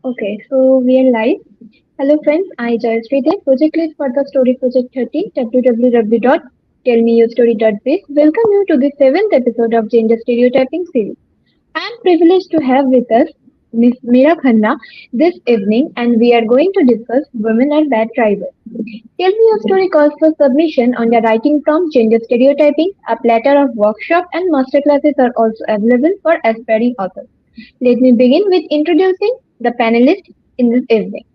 Okay, so we are live. Hello friends, I Joyashree Dey, project lead for the Story Project 30, www.tellmeyourstory.biz. Welcome you to the 7th episode of Gender Stereotyping series. I am privileged to have with us Miss Meera Khanna this evening and we are going to discuss women are bad drivers. Tell Me Your Story calls for submission on the writing prompt Gender Stereotyping. A platter of workshop and masterclasses are also available for aspiring authors. Let me begin with introducing the panelists in this evening.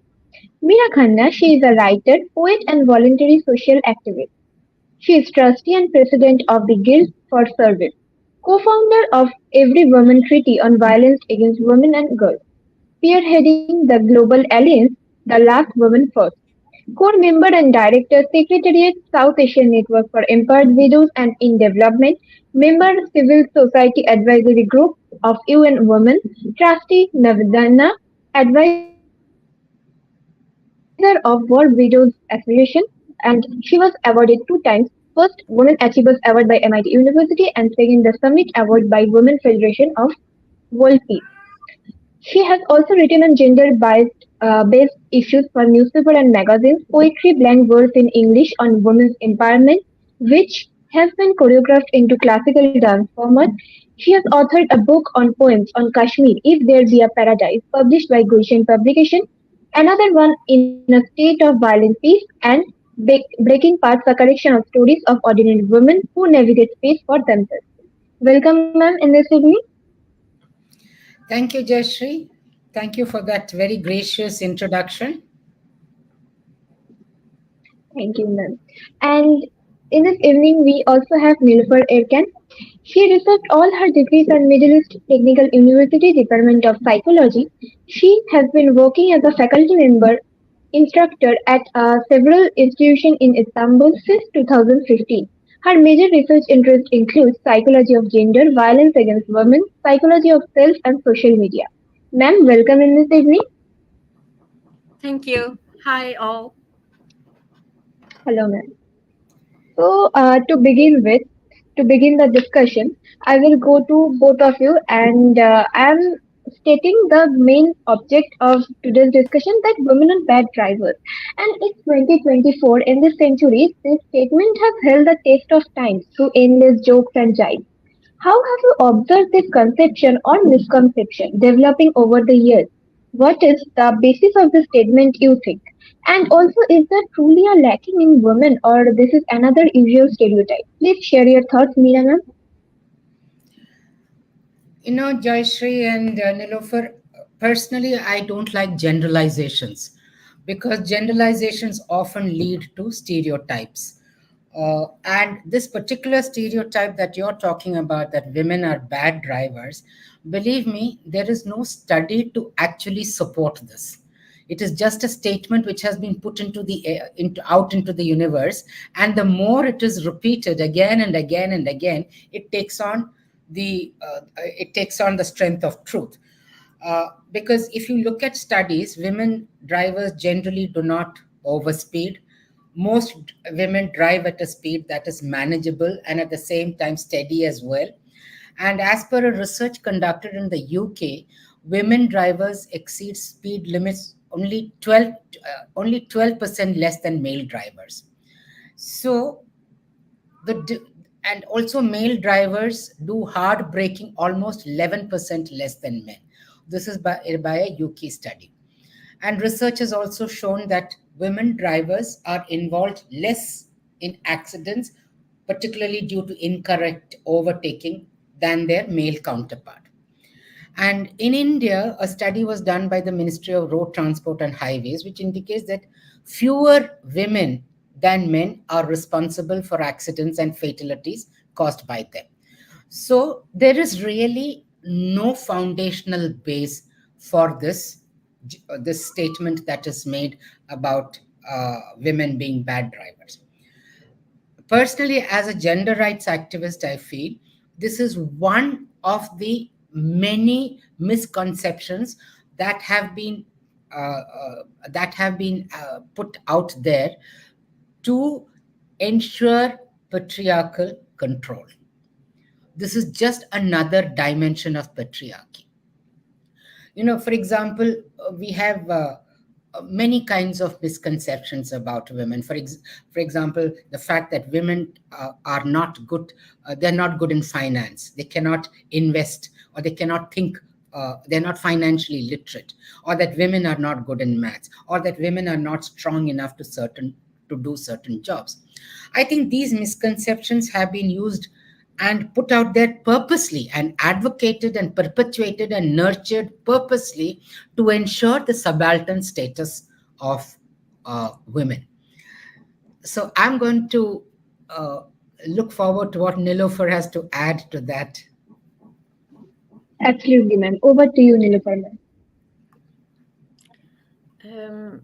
Meera Khanna, she is a writer, poet and voluntary social activist. She is trustee and president of the Guild for Service, co-founder of Every Woman Treaty on Violence Against Women and Girls, spearheading the global alliance, The Last Woman First, core member and director, Secretariat South Asian Network for Empowered Widows and in Development, member Civil Society Advisory Group of UN Women, trustee Navadana, advisor of World Widows Association, and she was awarded two times first Women Achievers Award by MIT University and second the Summit Award by Women Federation of World Peace. She has also written on gender based issues for newspaper and magazines, poetry blank verse in English on women's empowerment, which has been choreographed into classical dance format. She has authored a book on poems on Kashmir, If There Be a Paradise, published by Gulshan Publication, another one in a state of violent peace, and Breaking Parts, a collection of stories of ordinary women who navigate space for themselves. Welcome, ma'am, in this evening. Thank you, Joyashree. Thank you for that very gracious introduction. Thank you, ma'am. And in this evening, we also have Nilufer Ercan. She received all her degrees at Middle East Technical University Department of Psychology. She has been working as a faculty member instructor at several institutions in Istanbul since 2015. Her major research interests include psychology of gender, violence against women, psychology of self, and social media. Ma'am, welcome in this evening. Thank you. Hi, all. Hello, ma'am. So, to begin the discussion, I will go to both of you and I am stating the main object of today's discussion that women are bad drivers. And it's 2024 in this century, this statement has held the test of time through endless jokes and jibes. How have you observed this conception or misconception developing over the years? What is the basis of the statement you think? And also, is there truly a lacking in women or this is another usual stereotype? Please share your thoughts, Meera ma'am. Joyashree and Nilofer, personally, I don't like generalizations because generalizations often lead to stereotypes. And this particular stereotype that you're talking about, that women are bad drivers, believe me, there is no study to actually support this. It is just a statement which has been put into the air, out into the universe, and the more it is repeated again and again and again, it takes on the strength of truth. Because if you look at studies, women drivers generally do not overspeed. Most women drive at a speed that is manageable and at the same time steady as well. And as per a research conducted in the UK, women drivers exceed speed limits only 12% less than male drivers. So the and also male drivers do hard braking almost 11% less than men. This is by a UK study. And research has also shown that women drivers are involved less in accidents, particularly due to incorrect overtaking, than their male counterpart. And in India, a study was done by the Ministry of Road Transport and Highways, which indicates that fewer women than men are responsible for accidents and fatalities caused by them. So there is really no foundational base for this statement that is made about women being bad drivers. Personally, as a gender rights activist, I feel this is one of the many misconceptions that have been put out there to ensure patriarchal control. This is just another dimension of patriarchy. For example, we have many kinds of misconceptions about women. For example, the fact that women are not good, they're not good in finance, they cannot invest, or they cannot think, they're not financially literate, or that women are not good in maths, or that women are not strong enough to do certain jobs. I think these misconceptions have been used and put out there purposely and advocated and perpetuated and nurtured purposely to ensure the subaltern status of women. So I'm going to uh, look forward to what Nilofer has to add to that. Absolutely, ma'am. Over to you, Nilufer, ma'am. Um,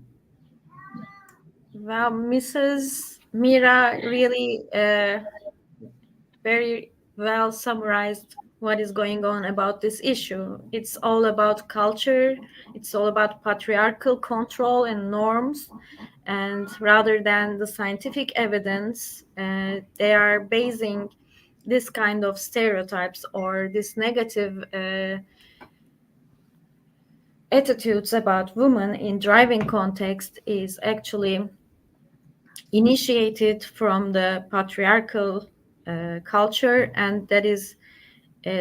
well, Mrs. Meera really very well summarized what is going on about this issue. It's all about culture, it's all about patriarchal control and norms. And rather than the scientific evidence, they are basing this kind of stereotypes or this negative attitudes about women in driving context is actually initiated from the patriarchal culture, and that is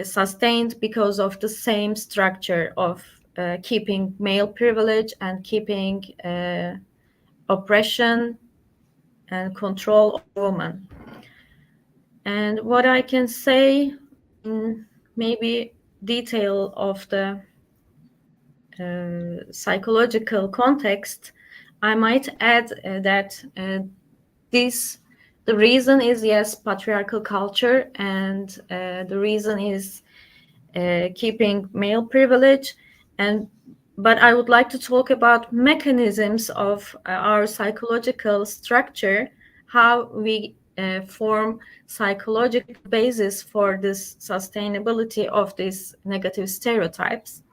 sustained because of the same structure of keeping male privilege and keeping oppression and control of women. And what I can say in maybe detail of the psychological context, I might add that this the reason is, yes, patriarchal culture, and the reason is keeping male privilege, and but I would like to talk about mechanisms of our psychological structure, how we form psychological basis for this sustainability of these negative stereotypes.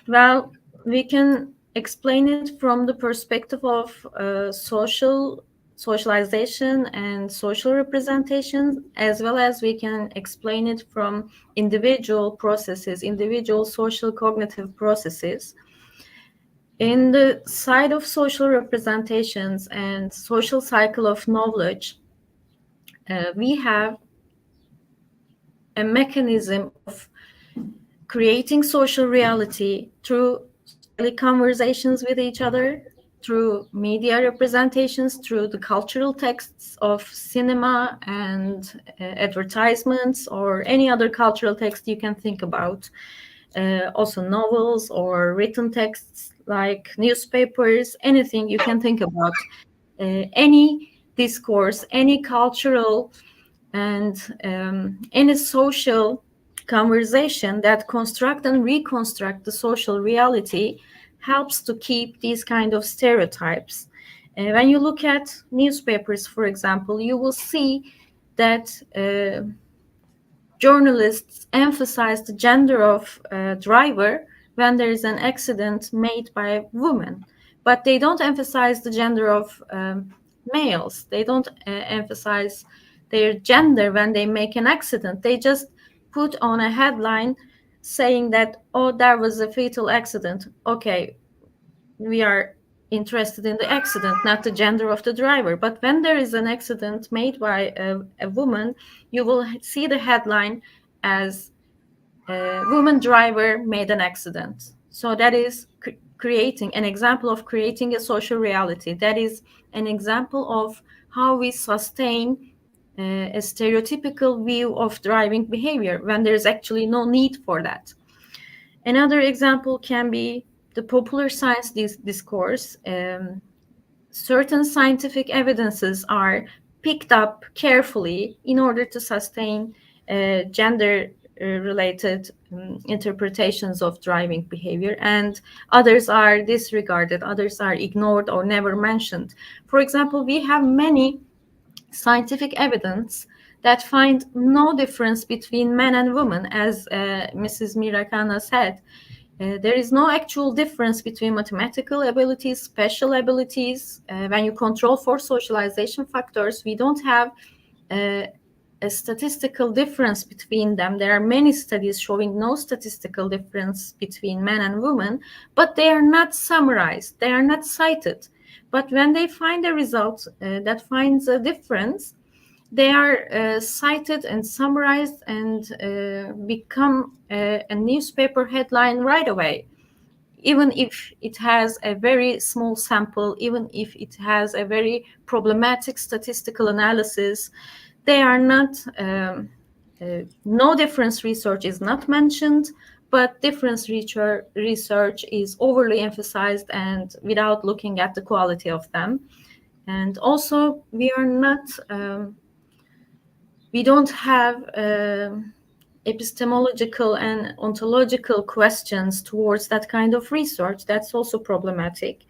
Well, we can explain it from the perspective of socialization and social representation, as well as we can explain it from individual processes, individual social cognitive processes. In the side of social representations and social cycle of knowledge, we have a mechanism of creating social reality through daily conversations with each other, through media representations, through the cultural texts of cinema and advertisements, or any other cultural text you can think about. Also, novels or written texts like newspapers, anything you can think about. Any discourse, any cultural and any social conversation that construct and reconstruct the social reality helps to keep these kind of stereotypes. When you look at newspapers, for example, you will see that journalists emphasize the gender of driver when there is an accident made by a woman, but they don't emphasize the gender of males. They don't emphasize their gender when they make an accident. They just put on a headline saying that, oh, there was a fatal accident. Okay, we are interested in the accident, not the gender of the driver. But when there is an accident made by a woman, you will see the headline as woman driver made an accident. So that is creating an example of creating a social reality. That is an example of how we sustain a stereotypical view of driving behavior when there's actually no need for that. Another example can be the popular science discourse. Certain scientific evidences are picked up carefully in order to sustain gender related interpretations of driving behavior, and others are disregarded, others are ignored or never mentioned. For example, we have many scientific evidence that find no difference between men and women, as Mrs. Meera Khanna said. There is no actual difference between mathematical abilities, special abilities. When you control for socialization factors, we don't have a statistical difference between them. There are many studies showing no statistical difference between men and women, but they are not summarized, they are not cited. But when they find a result that finds a difference, they are cited and summarized and become a newspaper headline right away, even if it has a very small sample, even if it has a very problematic statistical analysis. They are not, no difference research is not mentioned, but difference research is overly emphasized and without looking at the quality of them. And also, we are not, we don't have epistemological and ontological questions towards that kind of research. That's also problematic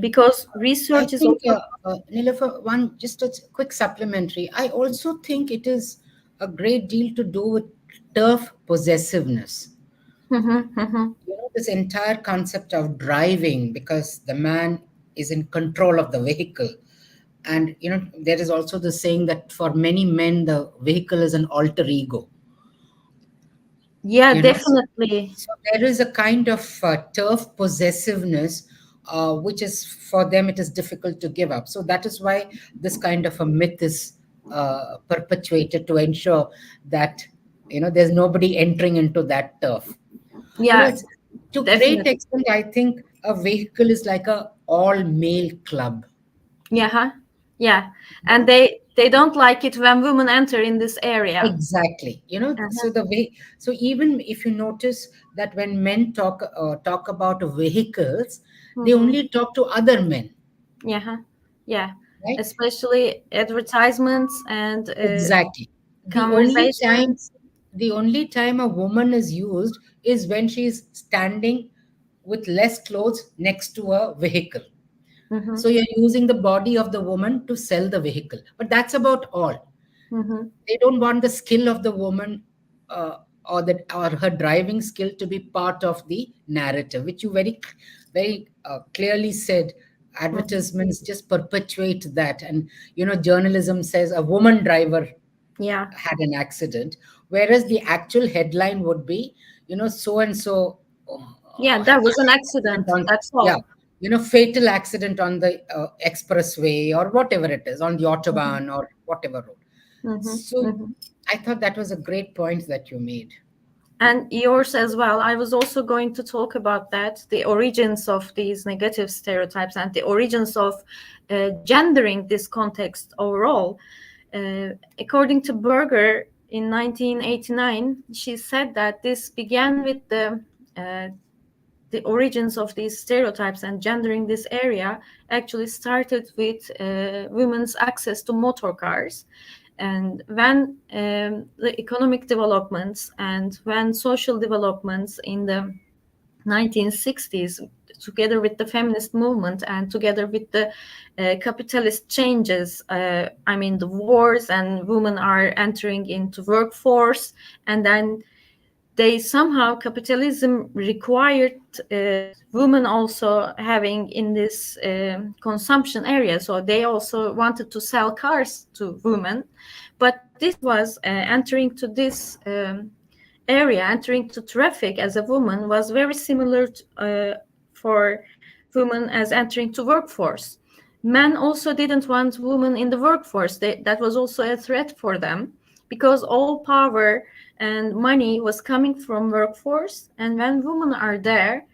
because I research is think, also. Nilufer, one just a quick supplementary. I also think it is a great deal to do with turf possessiveness. Mhm, mhm. This entire concept of driving, because the man is in control of the vehicle. And, there is also the saying that for many men, the vehicle is an alter ego. Yeah, So, definitely. so there is a kind of turf possessiveness, which is for them, it is difficult to give up. So that is why this kind of a myth is perpetuated to ensure that, there's nobody entering into that turf. Yeah, It's to great definitely. extent, I think a vehicle is like a all male club. Yeah, huh? Yeah, and they don't like it when women enter in this area. Exactly. Uh-huh. So the way, so even if you notice that when men talk about vehicles, they Mm-hmm. only talk to other men, Yeah, huh? Yeah, right? especially advertisements and Exactly. The only time, conversations. the only time a woman is used is when she is standing with less clothes next to a vehicle. Mm-hmm. So you're using the body of the woman to sell the vehicle, but that's about all. Mm-hmm. They don't want the skill of the woman, uh, or her driving skill to be part of the narrative, which you very clearly said. Mm-hmm. Advertisements just perpetuate that. And journalism says a woman driver Yeah, had an accident, whereas the actual headline would be, so and so yeah, that was an accident accident. on, That's yeah, all. fatal accident on the expressway, or whatever it is, on the Mm-hmm. autobahn or whatever road. Mm-hmm. So Mm-hmm. I thought that was a great point that you made. And yours as well. I was also going to talk about that, the origins of these negative stereotypes and the origins of gendering this context overall. According to Berger in 1989, she said that this began with uh, the origins of these stereotypes and gendering this area actually started with women's access to motor cars. And when the economic developments and when social developments in the 1960s, together with the feminist movement and together with the capitalist changes, I mean the wars, and women are entering into workforce, and then they somehow, capitalism required women also having in this consumption area, so they also wanted to sell cars to women. But this was entering to this area, entering to traffic as a woman was very similar to, for women as entering to workforce. Men also didn't want women in the workforce. That was also a threat for them, because all power and money was coming from workforce, and when women are there,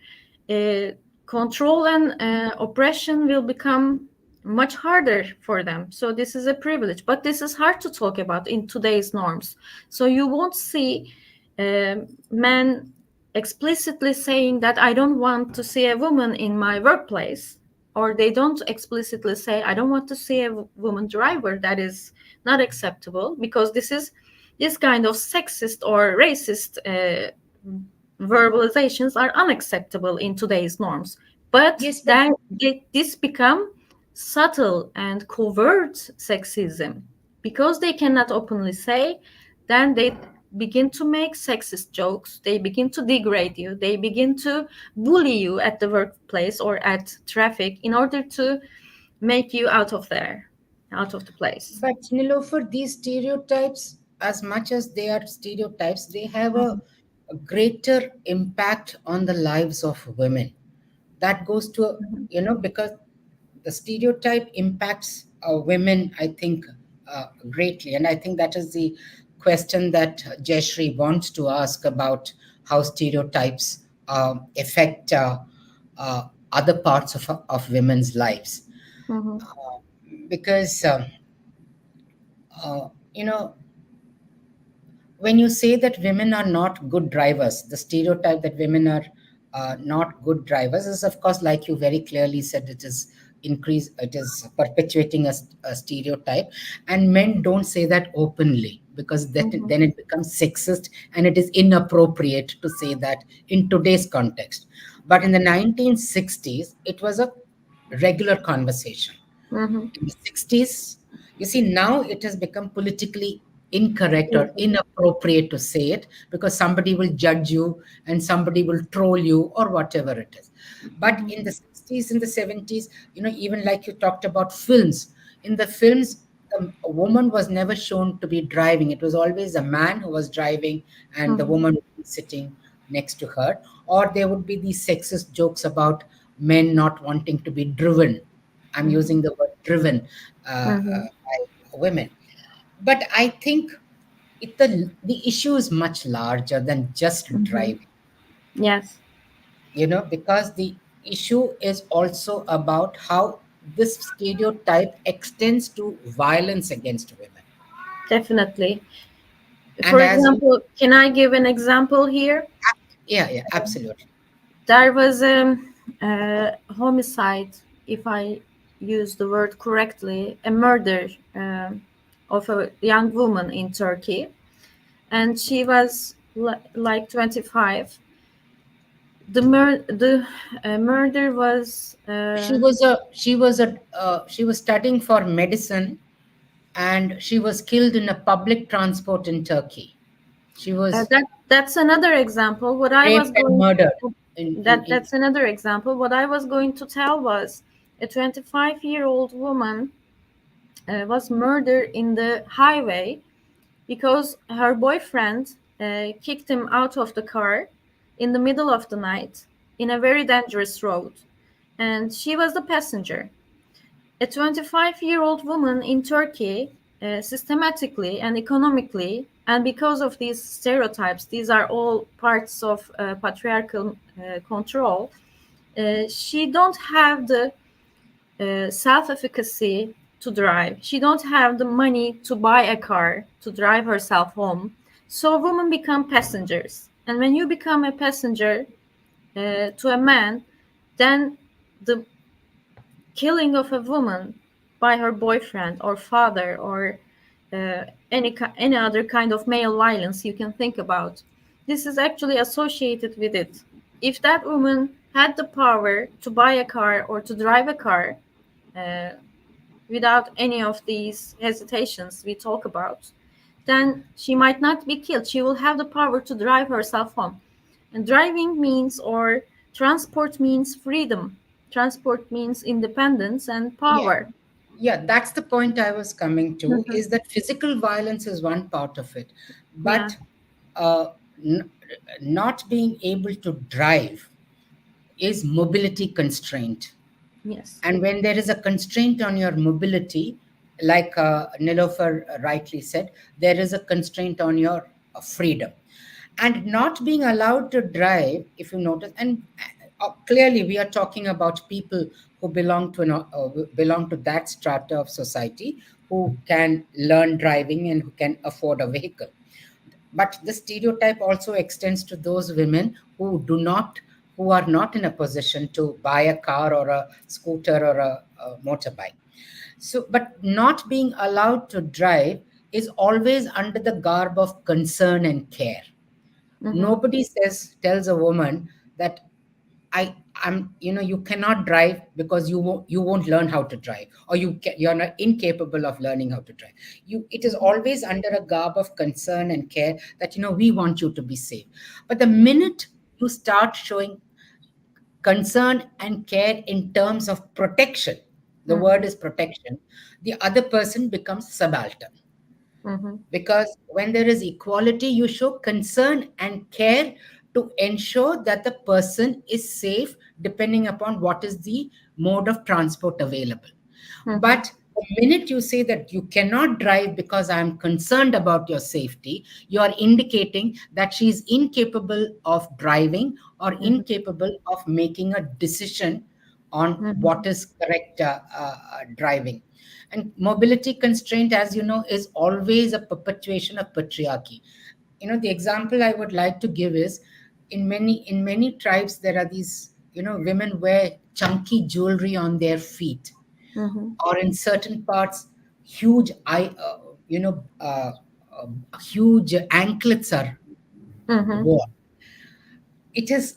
uh, control and oppression will become much harder for them. So this is a privilege, but this is hard to talk about in today's norms. So you won't see men explicitly saying that I don't want to see a woman in my workplace, or they don't explicitly say I don't want to see a woman driver. That is not acceptable, because this kind of sexist or racist verbalizations are unacceptable in today's norms. But Yes, but then this become subtle and covert sexism, because they cannot openly say. Then they begin to make sexist jokes, they begin to degrade you, they begin to bully you at the workplace or at traffic in order to make you out of there. out of the place. But Nilofer, these stereotypes, as much as they are stereotypes, they have Mhm, a greater impact on the lives of women. That goes to, mhm, because the stereotype impacts women, I think, greatly. And I think that is the question that Jayashree wants to ask about how stereotypes affect other parts of women's lives. mhm, Because, uh, you know, when you say that women are not good drivers, the stereotype that women are not good drivers is, of course, like you very clearly said, it is perpetuating a stereotype, and men don't say that openly because mhm, then it becomes sexist and it is inappropriate to say that in today's context. But in the 1960s, it was a regular conversation. mhm. In the 60s, you see, now it has become politically incorrect or Mhm, inappropriate to say it because somebody will judge you and somebody will troll you or whatever it is. But mhm, in the 60s, in the 70s, even like you talked about films, in the films, a woman was never shown to be driving. It was always a man who was driving and the mhm, woman would be sitting next to her. Or there would be these sexist jokes about men not wanting to be driven. I'm mhm, using the word driven mhm, by women. But I think the issue is much larger than just mhm. driving, Yes, because the issue is also about how this stereotype extends to violence against women. definitely. And For as you, example, can I give an example here? yeah, yeah, absolutely. There was a homicide, if I use the word correctly, a murder of a young woman in Turkey, and she was like 25. The murder was She was studying for medicine, and she was killed in a public transport in Turkey. She was that's another example. What I was raped and going murdered in That's another example. What I was going to tell was a 25-year-old woman was murdered in the highway because her boyfriend kicked him out of the car in the middle of the night in a very dangerous road, and she was the passenger. A 25-year-old woman in Turkey, systematically and economically, and because of these stereotypes, these are all parts of patriarchal control. She don't have the self-efficacy to drive. She don't have the money to buy a car to drive herself home. So women become passengers, and when you become a passenger to a man, then the killing of a woman by her boyfriend or father or any other kind of male violence you can think about, this is actually associated with it. If that woman had the power to buy a car or to drive a car uh, without any of these hesitations we talk about, then she might not be killed. She will have the power to drive herself home. And driving means, or transport means, freedom. Transport means independence and yeah, power. yeah, that's the point I was coming to, Mhm. is that physical violence is one part of it, Yeah. but uh, n- not being able to drive is mobility constraint. Yes. And when there is a constraint on your mobility, like Nilofer rightly said, there is a constraint on your freedom. And not being allowed to drive, if you notice, and clearly we are talking about people who belong to that strata of society who can learn driving and who can afford a vehicle. But the stereotype also extends to those women who are not in a position to buy a car or a scooter or a motorbike. So, but not being allowed to drive is always under the garb of concern and care. Hmm. Nobody tells a woman that you cannot drive because you won't learn how to drive, or you're not incapable of learning how to drive. It is always under a garb of concern and care that we want you to be safe. But the minute you start showing concern and care in terms of protection, the word is protection, the other person becomes subaltern. Mhm. Because when there is equality, you show concern and care to ensure that the person is safe depending upon what is the mode of transport available. Mhm. But the minute you say that you cannot drive because I'm concerned about your safety, you are indicating that she is incapable of driving or Mhm. incapable of making a decision on what Mhm. is correct driving. And mobility constraint, as you know, is always a perpetuation of patriarchy. The example I would like to give is, in many tribes there are these, women wear chunky jewelry on their feet, Mhm. or in certain parts huge you know huge anklets are Mhm. worn. It is,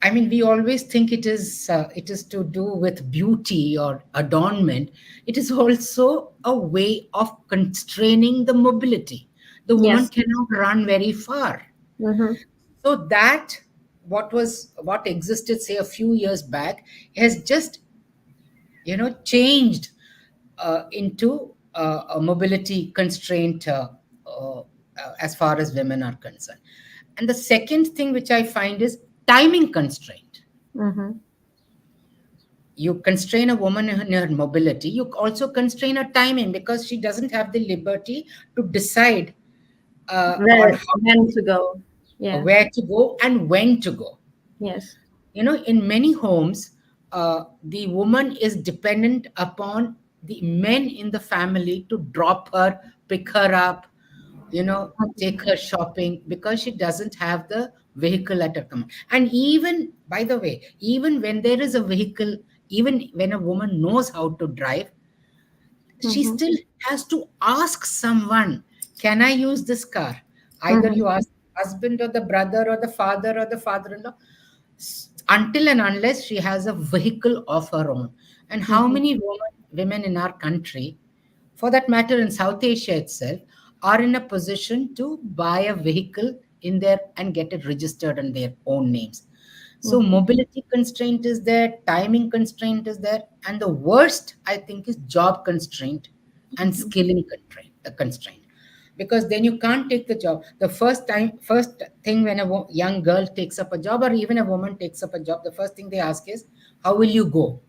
I mean, we always think it is to do with beauty or adornment. It is also a way of constraining the mobility. The woman Yes. cannot run very far. Mhm. So that, what existed say a few years back, has just changed into a mobility constraint, as far as women are concerned. And the second thing which I find is timing constraint. Mhm. You constrain a woman in her mobility, you also constrain her timing, because she doesn't have the liberty to decide on Where when to go? Yeah. where to go and when to go. Yes. In many homes, the woman is dependent upon the men in the family to drop her, pick her up, take her shopping, because she doesn't have the vehicle at her command. And even, by the way, even when there is a vehicle, even when a woman knows how to drive, she Mhm. still has to ask someone, can I use this car? Either Mhm. you ask the husband or the brother or the father or the father-in-law, until and unless she has a vehicle of her own. And how Mhm. many women in our country, for that matter in South Asia itself, are in a position to buy a vehicle in there and get it registered in their own names? So Mhm. mobility constraint is there, timing constraint is there, and the worst I think is job constraint and Mhm. skilling constraint. Because then you can't take the job. The first thing when a young girl takes up a job, or even a woman takes up a job, the first thing they ask is, how will you go?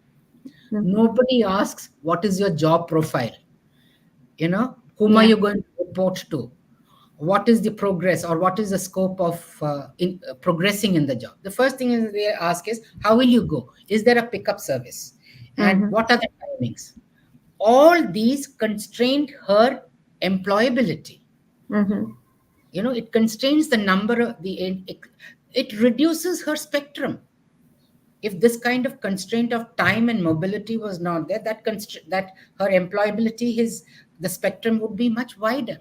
Mhm. Nobody asks, what is your job profile? Whom are Yeah. you going to report to? What is the progress, or what is the scope of progressing in the job? The first thing is they ask is, how will you go? Is there a pickup service? And Mhm. what are the timings? All these constrain her employability. Mhm. It constrains the number of it reduces her spectrum. If this kind of constraint of time and mobility was not there, that her employability, his the spectrum would be much wider.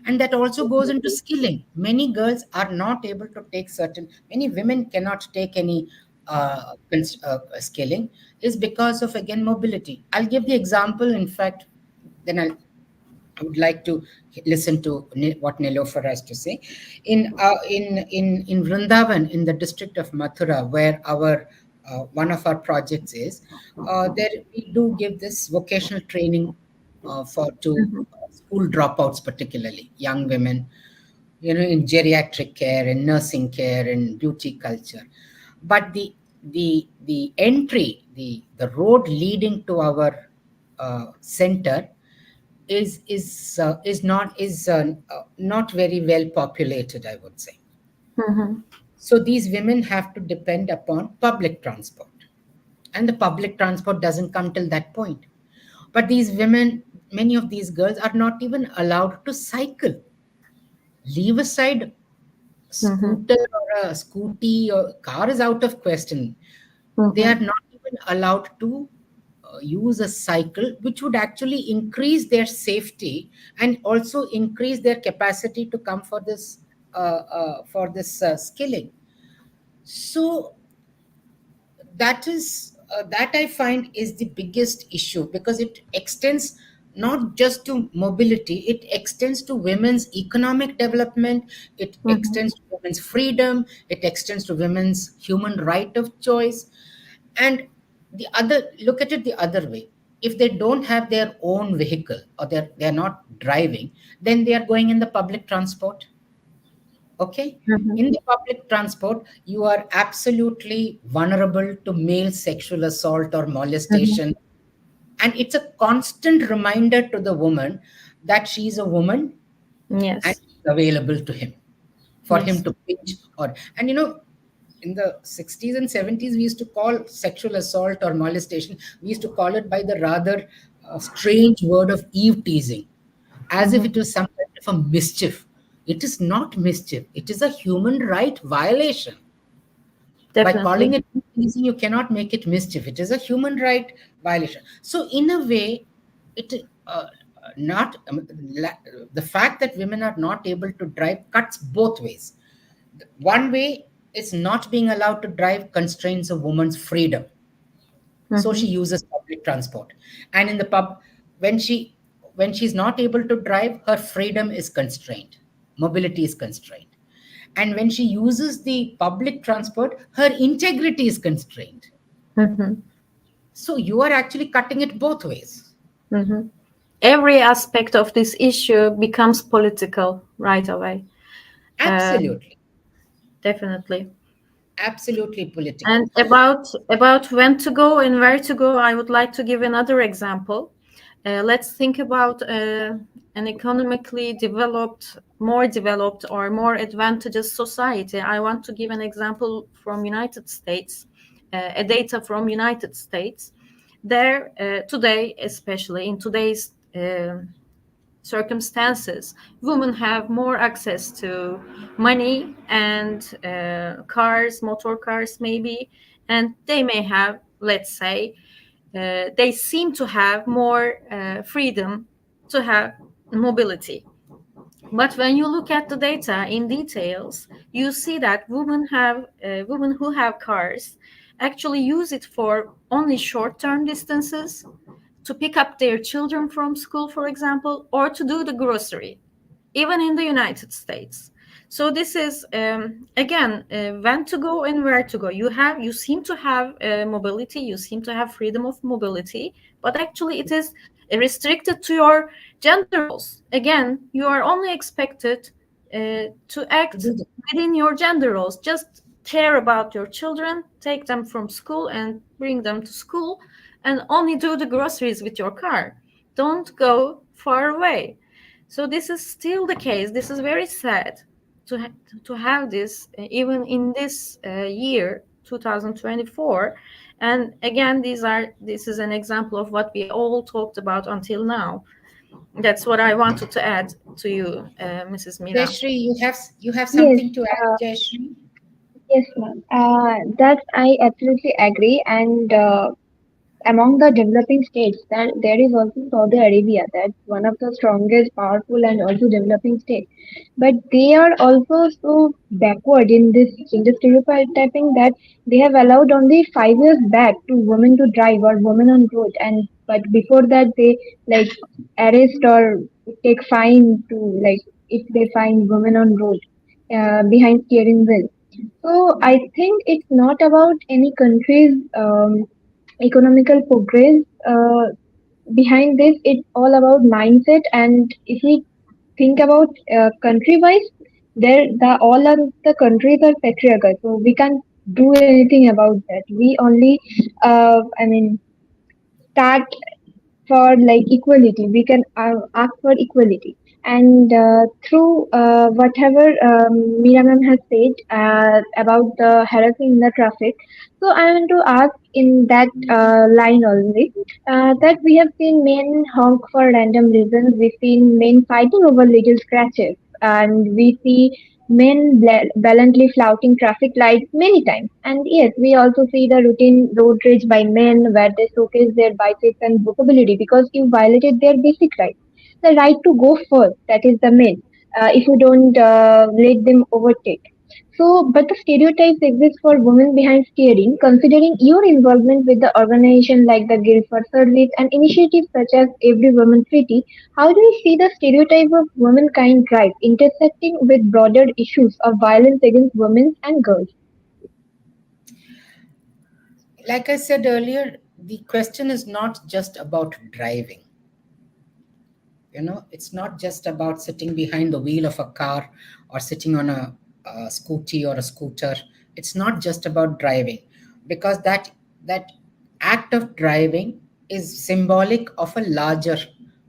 And that also goes into skilling. Many girls are not able to take certain many women cannot take any skilling, is because of, again, mobility. I'll give the example, in fact, then I would like to listen to what Nilufer has to say. In Vrindavan, in the district of Mathura, where our one of our projects is, there we do give this vocational training for to Mhm. school dropouts, particularly young women, in geriatric care, in nursing care, in beauty culture. But the entry, the road leading to our center is not very well populated, I would say. Mhm. So these women have to depend upon public transport, and the public transport doesn't come till that point. But these women, many of these girls, are not even allowed to cycle. Leave aside Mhm. scooter or a scooty or car is out of question. They are Mhm. not even allowed to use a cycle, which would actually increase their safety and also increase their capacity to come for this skilling. So that I find is the biggest issue, because it extends not just to mobility, it extends to women's economic development, it Mhm. extends to women's freedom, it extends to women's human right of choice. And look at it the other way. if they don't have their own vehicle, or they're not driving, then they are going in the public transport. Okay, Mhm. in the public transport you are absolutely vulnerable to male sexual assault or Mhm. molestation, and it's a constant reminder to the woman that she's a woman and Yes. she's available to him, for him Yes. to pinch. Or, and in the 60s and 70s we used to call sexual assault or molestation, we used to call it by the rather strange word of eve teasing, as if Mhm. it was some kind of a mischief. It is not mischief, it is a human right violation. By calling Definitely. it teasing, you cannot make it mischief. It is a human right violation. So, in a way, it not the fact that women are not able to drive cuts both ways. One way is not being allowed to drive constrains a woman's freedom, so she Mhm. uses public transport. And in the pub, when she's not able to drive, her freedom is constrained, mobility is constrained. And when she uses the public transport, her integrity is constrained. Mhm. So you are actually cutting it both ways. Mhm. Every aspect of this issue becomes political right away. Um, Absolutely, Definitely. absolutely political. And about when to go and where to go, I would like to give another example. Let's think about an economically developed, more developed, or more advantageous society. I want to give an example from United States, a data from United States. There, today, especially in today's circumstances, women have more access to money and cars, motor cars, maybe, and they may have, let's say, they seem to have more freedom to have mobility. But when you look at the data in details, you see that women who have cars actually use it for only short-term distances, to pick up their children from school, for example, or to do the grocery, even in the United States. So this is again when to go and where to go. You seem to have mobility, you seem to have freedom of mobility, but actually it is restricted to your gender roles. Again, you are only expected to To act do the within your gender roles. Just care about your children, take them from school and bring them to school, and only do the groceries with your car. Don't go far away. So this is still the case. This is very sad to to have this even in this year 2024. And again, this is an example of what we all talked about until now. That's what I wanted to add to you, Mrs. Meera. Jayashree, you have Yes, something to add, Jayashree? yes, ma'am. That I absolutely agree. And among the developing states, that there is also Saudi Arabia, that's one of the strongest, powerful, and also developing states. But they are also so backward in this gender stereotyping that they have allowed only 5 years back to women to drive or women on road, and but before that they like arrest or take fine to like if they find women on road behind steering wheel. So I think it's not about any country's economical progress behind this. It's all about mindset. And if we think about country wise, there the all of the countries are patriarchal, so we can't do anything about that. We only I mean start for like equality. We can ask for equality. And through whatever Meera ma'am has said about the harassing in the traffic, so I want to ask in that line only that we have seen men honk for random reasons. We've seen men fighting over little scratches, and we see men blatantly flouting traffic lights many times. And yes, we also see the routine road rage by men where they showcase their biceps and vocabulary because you violated their basic rights. The right to go first, that is the men, if you don't let them overtake. So, but the stereotypes exist for women behind steering. Considering your involvement with the organization like the Guild for Service and initiatives such as Every Woman Treaty, how do you see the stereotype of womankind drive intersecting with broader issues of violence against women and girls? Like I said earlier, the question is not just about driving. It's not just about sitting behind the wheel of a car or sitting on a scooty or a scooter. It's not just about driving, because that act of driving is symbolic of a larger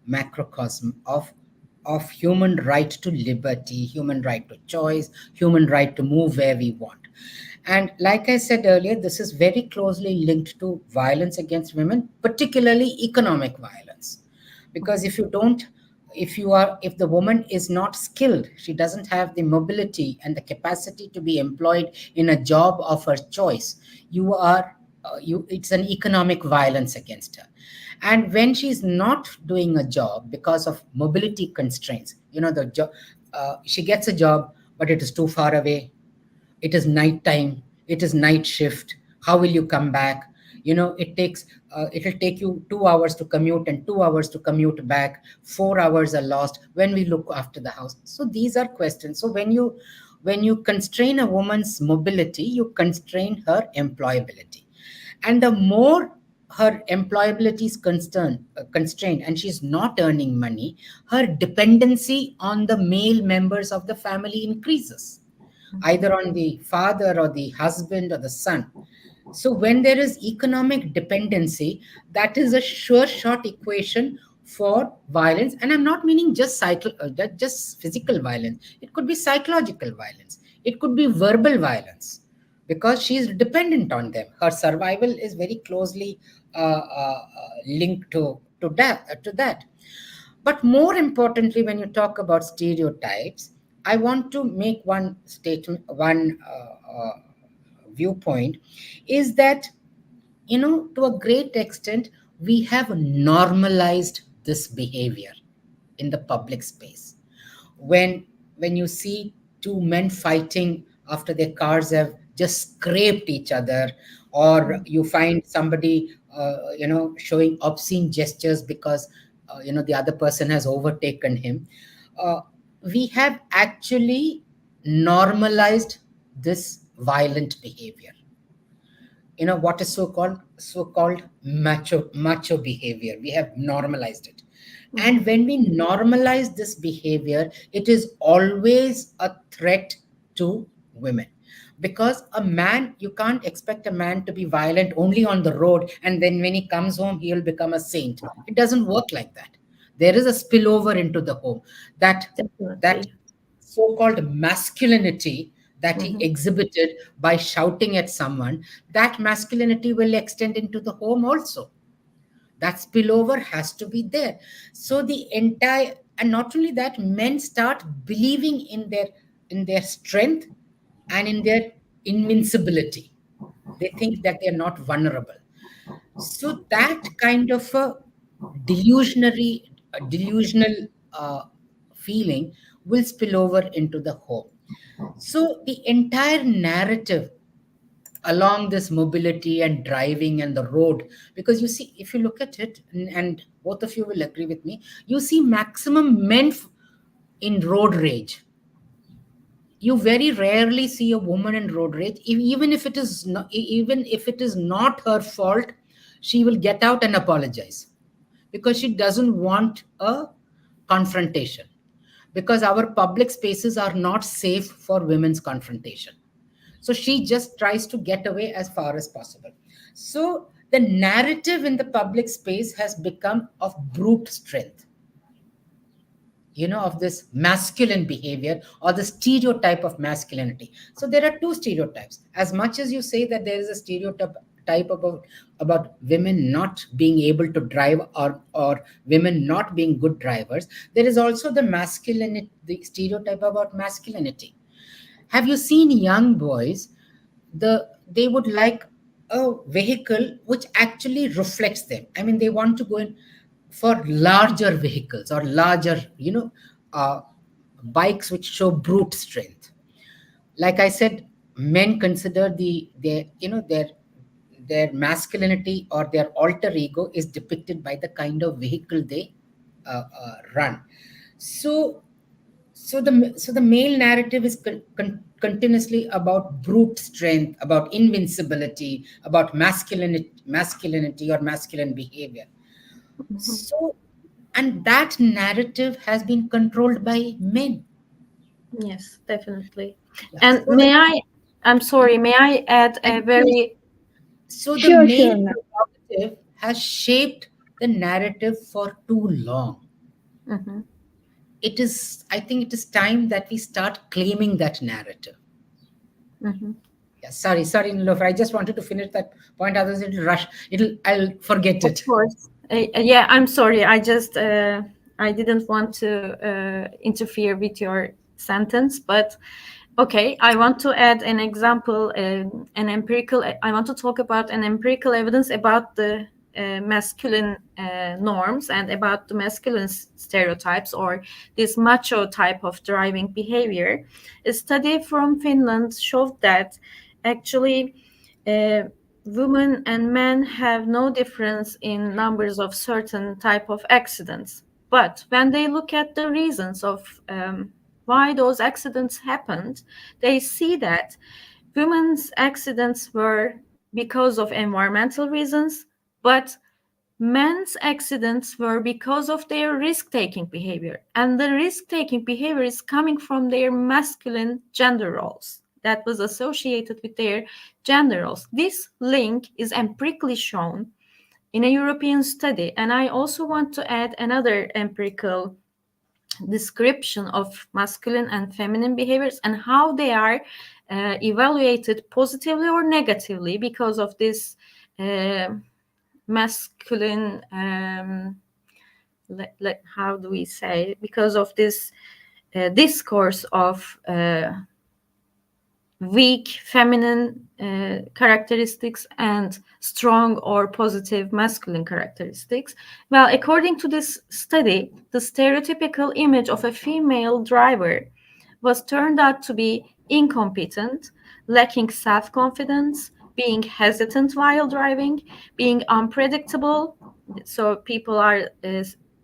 macrocosm of human right to liberty, human right to choice, human right to move where we want. And like I said earlier, this is very closely linked to violence against women, particularly economic violence. Because if the woman is not skilled, she doesn't have the mobility and the capacity to be employed in a job of her choice, you are you it's an economic violence against her. And when she's not doing a job because of mobility constraints, she gets a job, but it is too far away, it is night time, it is night shift, how will you come back? It'll take you 2 hours to commute and 2 hours to commute back, 4 hours are lost when we look after the house. So these are questions. So when you constrain a woman's mobility, you constrain her employability. And the more her employability is constrained and she's not earning money, her dependency on the male members of the family increases, either on the father or the husband or the son. So when there is economic dependency, that is a sure shot equation for violence. And I'm not meaning just physical violence. It could be psychological violence. It could be verbal violence, because she is dependent on them. Her survival is very closely linked to that. But more importantly, when you talk about stereotypes, I want to make one statement, one viewpoint, is that, to a great extent, we have normalized this behavior in the public space. When you see two men fighting after their cars have just scraped each other, or you find somebody showing obscene gestures because the other person has overtaken him, uh, we have actually normalized this violent behavior. What is so called macho behavior, we have normalized it. And when we normalize this behavior, it is always a threat to women. Because a man, you can't expect a man to be violent only on the road, and then when he comes home he'll become a saint. It doesn't work like that. There is a spillover into the home. That Definitely. so-called masculinity that he Mhm. exhibited by shouting at someone, that masculinity will extend into the home also. That spillover has to be there. So the entire, and not only that, men start believing in their strength and in their invincibility. They think that they're not vulnerable. So that kind of a delusional uh, feeling will spill over into the home. So the entire narrative along this mobility and driving and the road, because you see, if you look at it, and both of you will agree with me, you see maximum men in road rage. You very rarely see a woman in road rage. Even if it is not her fault, she will get out and apologize, because she doesn't want a confrontation, because our public spaces are not safe for women's confrontation. So she just tries to get away as far as possible. So the narrative in the public space has become of brute strength, of this masculine behavior or the stereotype of masculinity. So there are two stereotypes. As much as you say that there is a stereotype about women not being able to drive, or women not being good drivers, there is also the stereotype about masculinity. Have you seen young boys? They would like a vehicle which actually reflects them. I mean, they want to go in for larger vehicles, or larger, uh, bikes which show brute strength. Like I said, men consider their masculinity or their alter ego is depicted by the kind of vehicle they run. So so the male narrative is continuously about brute strength, about invincibility, about masculinity or masculine behavior. Mhm. So, and that narrative has been controlled by men. Yes, definitely. Yeah. And So the I'm sorry, may I add and a please, very, so the Sure, male sure, ma'am. prerogative has shaped the narrative for too long. Mhm. It is, I think, it is time that we start claiming that narrative. Mhm. Yeah, sorry, Nilofer. I just wanted to finish that point. Otherwise, it'll rush. I'll forget Of it. course. Yeah, I'm sorry. I didn't want to interfere with your sentence, but okay, I want to add an example, an empirical. I want to talk about an empirical evidence about the masculine norms and about the masculine stereotypes or this macho type of driving behavior. A study from Finland showed that actually uh, women and men have no difference in numbers of certain type of accidents. But when they look at the reasons of why those accidents happened, they see that women's accidents were because of environmental reasons, but men's accidents were because of their risk taking behavior. And the risk taking behavior is coming from their masculine gender roles that was associated with their gender roles. This link is empirically shown in a European study. And I also want to add another empirical description of masculine and feminine behaviors and how they are evaluated positively or negatively because of this uh, masculine how do we say, because of this discourse of weak feminine characteristics and strong or positive masculine characteristics. Well, according to this study, the stereotypical image of a female driver was turned out to be incompetent, lacking self confidence, being hesitant while driving, being unpredictable. So people are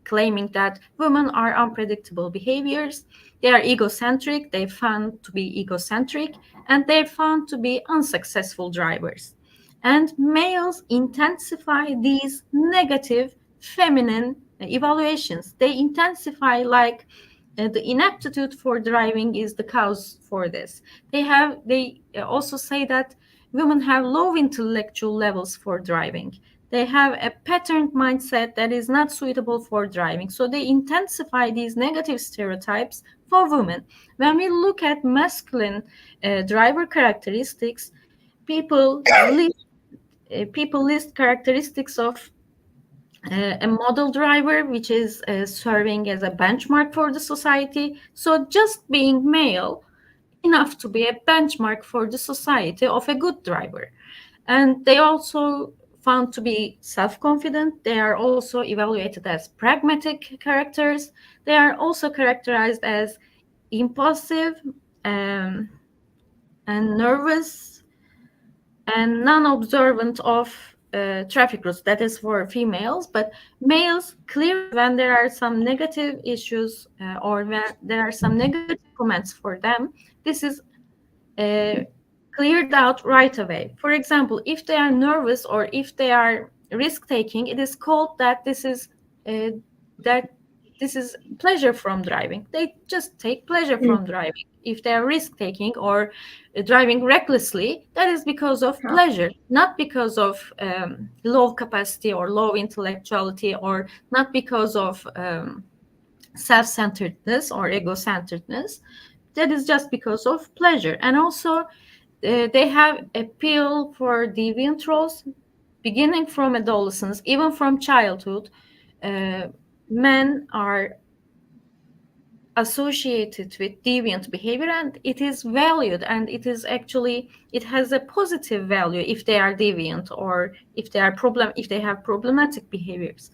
claiming that women are unpredictable behaviors. They are egocentric, they found to be egocentric, and they're found to be unsuccessful drivers. And males intensify these negative feminine evaluations. They intensify like the inaptitude for driving is the cause for this. They also say that women have low intellectual levels for driving. They have a patterned mindset that is not suitable for driving. So they intensify these negative stereotypes for women. When we look at masculine driver characteristics, people list people list characteristics of a model driver, which is serving as a benchmark for the society. So just being male enough to be a benchmark for the society of a good driver. And they also found to be self-confident. They are also evaluated as pragmatic characters. They are also characterized as impulsive um, and nervous and non-observant of traffic rules. That is for females, but males clearly, when there are some negative issues or when there are some negative comments for them, this is uh, cleared out right away. For example, if they are nervous or if they are risk taking, it is called uh, that this is pleasure from driving. They just take pleasure Mm. from driving. If they are risk taking or driving recklessly, that is because of Huh. pleasure, not because of low capacity or low intellectuality, or not because of self-centeredness or ego-centeredness. That is just because of pleasure. And also they have appeal for deviant roles beginning from adolescence, even from childhood. uh, Men are associated with deviant behavior, and it is valued, and it is actually, it has a positive value if they are deviant or if they have problematic behaviors.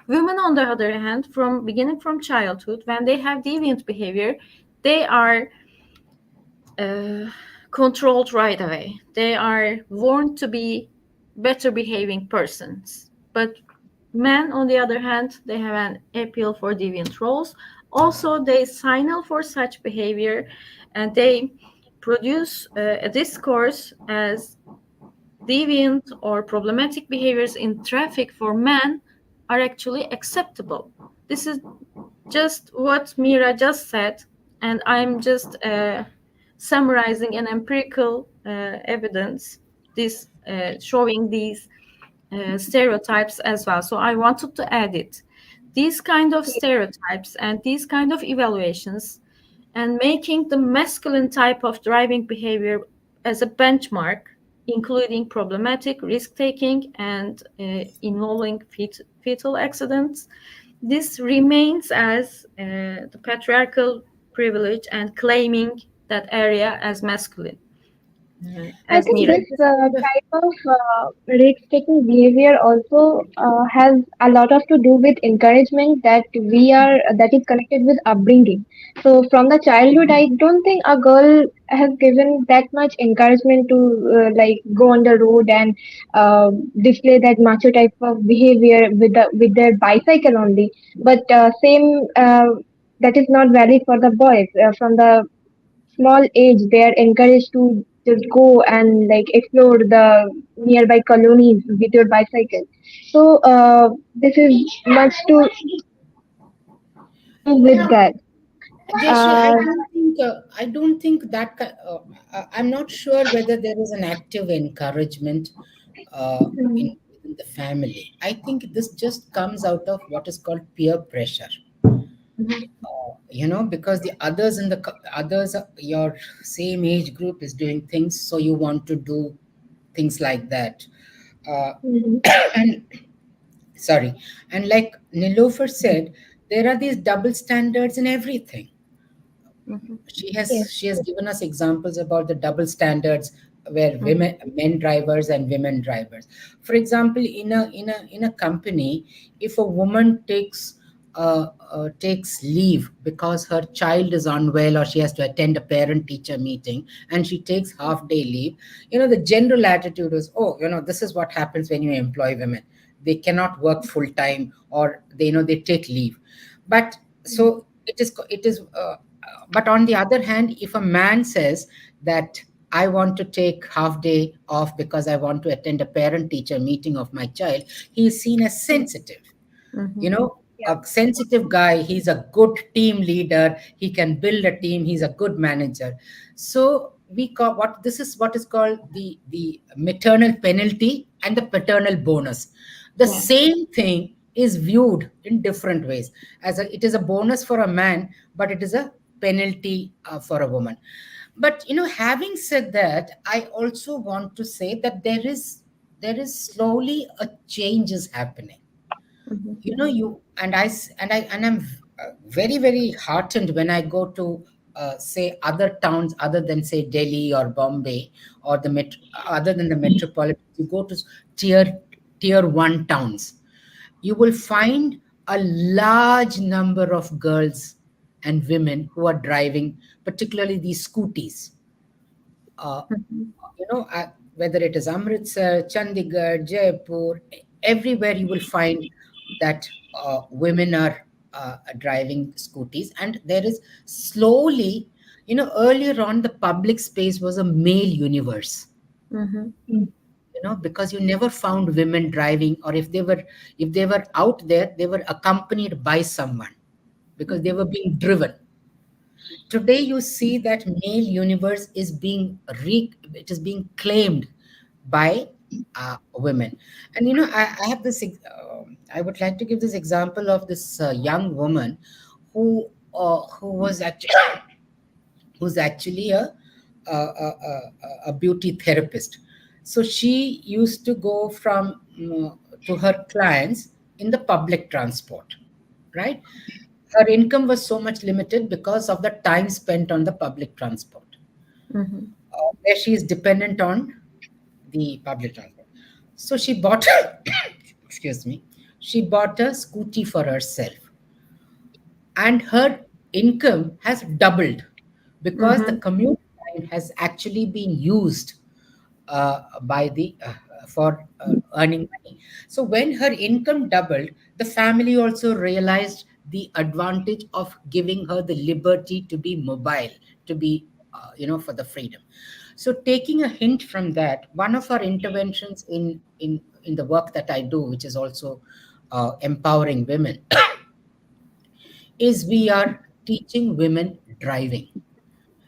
Women, on the other hand, from beginning from childhood, when they have deviant behavior, they are uh, controlled right away. They are warned to be better behaving persons. But men, on the other hand, they have an appeal for deviant roles. Also, they signal for such behavior, and they produce a discourse as deviant or problematic behaviors in traffic for men are actually acceptable. This is just what Meera just said, and I'm just summarizing an empirical evidence, this showing these stereotypes as well. So I wanted to add it. These kind of stereotypes and these kind of evaluations and making the masculine type of driving behavior as a benchmark, including problematic risk taking and involving fetal accidents. This remains as the patriarchal privilege and claiming that area as masculine, I as think Meera this just said. type of risk-taking behavior also has a lot of to do with encouragement that is connected with upbringing. So from the childhood, I don't think a girl has given that much encouragement to like go on the road and display that macho type of behavior with their bicycle only. But same that is not valid for the boys. From the small age they are encouraged to just go and like explore the nearby colonies with your bicycle. So this is much to do with that. Joyashree, uh, I don't think that. I'm not sure whether there is an active encouragement within the family. I think this just comes out of what is called peer pressure. Mhm, Because the others your same age group is doing things, so you want to do things like that. Uh, mhm. and sorry, and like Nilufer said, there are these double standards in everything. mhm, Yes. She has given us examples about the double standards where mhm, men drivers and women drivers. For example, in a company, if a woman takes leave because her child is unwell or she has to attend a parent teacher meeting and she takes half day leave, the general attitude is, oh, this is what happens when you employ women. They cannot work full time, or they take leave. But so but on the other hand, if a man says that I want to take half day off because I want to attend a parent teacher meeting of my child, he is seen as sensitive. you mhm, know a sensitive guy, he's a good team leader, he can build a team, he's a good manager. So we call what is called the maternal penalty and the paternal bonus. The yeah. same thing is viewed in different ways. It is a bonus for a man, but it is a penalty for a woman. But having said that, I also want to say that there is slowly a change is happening. Mhm, I'm very, very heartened when I go to say other towns other than, say, Delhi or Bombay, or other than the metropolitan. You go to tier 1 towns, you will find a large number of girls and women who are driving, particularly these scooties. uh, mhm, Whether it is Amritsar, Chandigarh, Jaipur, everywhere you will find that women are driving scooties. And there is slowly, earlier on, the public space was a male universe, mhm, because you never found women driving, or if they were out there, they were accompanied by someone because they mhm, were being driven. Today you see that male universe it is being claimed by women. And I have I would like to give this example of this young woman who was actually who's actually a beauty therapist. So she used to go to her clients in the public transport, right? Her income was so much limited because of the time spent on the public transport, mhm, where she is dependent on the public transport. So she bought, excuse me, she bought a scooty for herself, and her income has doubled because the mhm, commute time has actually been used by the for earning money. So when her income doubled, the family also realized the advantage of giving her the liberty to be mobile, to be for the freedom. So taking a hint from that, one of our interventions in the work that I do, which is also empowering women, is we are teaching women driving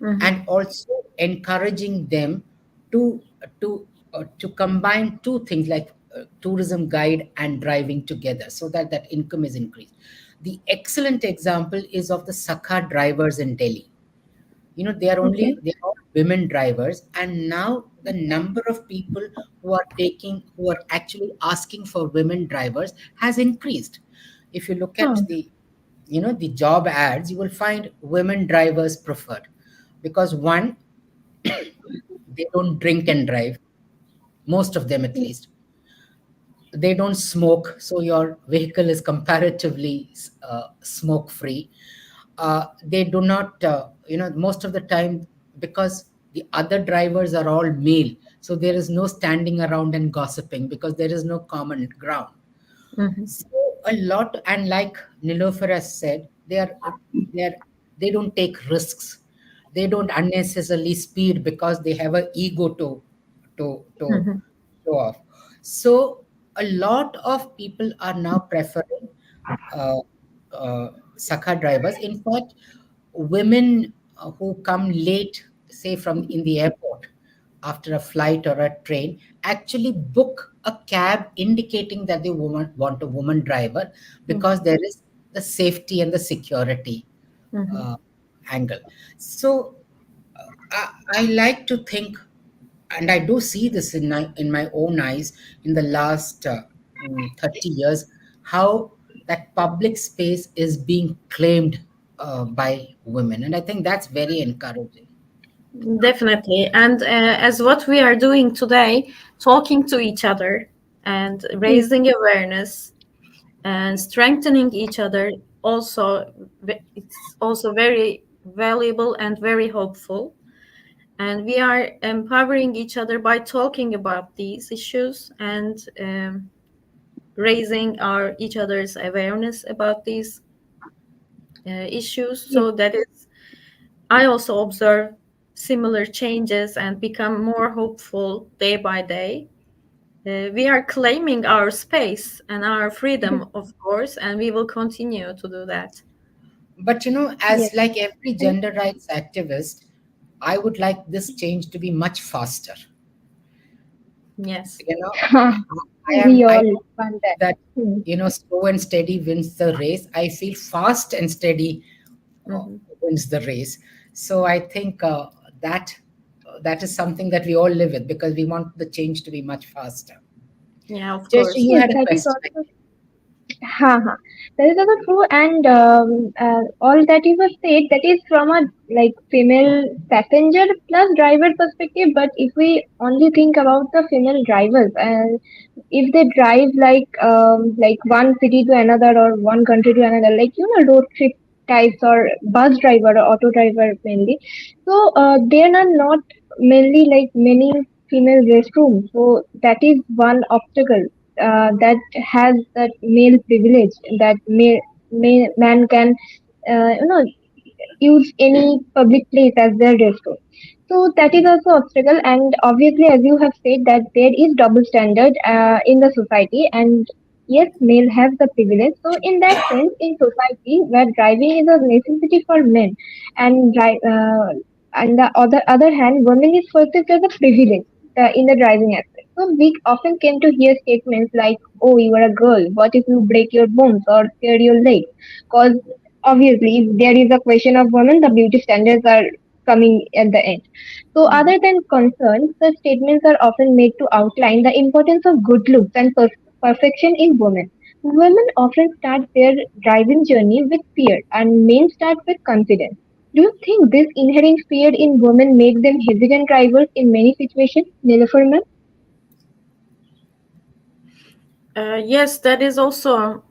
Mhm. and also encouraging them to to combine two things like tourism guide and driving together, so that that income is increased. The excellent example is of the Sakha drivers in Delhi. Okay. They are all women drivers, and now the number of people who are actually asking for women drivers has increased. If you look at Huh. the job ads, you will find women drivers preferred, because one, they don't drink and drive, most of them at least. They don't smoke, so your vehicle is comparatively smoke free. They do not, most of the time, because the other drivers are all male, so there is no standing around and gossiping because there is no common ground. Mhm. So a lot, and like Nilufer has said, they are they don't take risks. They don't unnecessarily speed because they have an ego to Mhm. show off. So a lot of people are now preferring uh, Sakha drivers. In fact, women who come late, say from in the airport after a flight or a train, actually book a cab indicating that they want a woman driver, Mhm. because there is the safety and the security Mhm. uh, angle. So I like to think, and I do see this in my own eyes in the last 30 years, how that public space is being claimed by women. And I think that's very encouraging. Definitely. And as what we are doing today, talking to each other and Yes. raising awareness and strengthening each other, also it's also very valuable and very hopeful. And we are empowering each other by talking about these issues and raising our each other's awareness about these issues. Yes. So that is, I also observe similar changes and become more hopeful day by day. We are claiming our space and our freedom, of course, and we will continue to do that. But Yes. as like every And gender rights activist, I would like this change to be much faster. Yes. You know, we I all don't want feel that. that Hmm. slow and steady wins the race. I feel fast and steady uh, Hmm. wins the race. So I think that is something that we all live with, because we want the change to be much faster. Yeah, of Jesse, course. you Yes, had a that is question. also. Ha ha. That is also true, and all that you have said, that is from a like female passenger plus driver perspective. But if we only think about the female drivers, and if they drive like one city to another or one country to another, like road trip types or bus driver or auto driver mainly, so they are not mainly like many female restrooms. So that is one obstacle that has that male privilege, that man can use any public place as their restroom. So that is also obstacle, and obviously, as you have said, that there is double standard in the society, and yes, male have the privilege. So in that sense, in society where driving is a necessity for men, and and the other hand, women is perceived as a privilege in the driving aspect. So we often came to hear statements like, "Oh, you are a girl. What if you break your bones or tear your leg?" Because obviously, if there is a question of women, the beauty standards are coming at the end. So, Mhm. other than concerns, such statements are often made to outline the importance of good looks and perfection in women. Women often start their driving journey with fear, and men start with confidence. Do you think this inherent fear in women make them hesitant drivers in many situations, Nilufer ma'am? Yes, that is also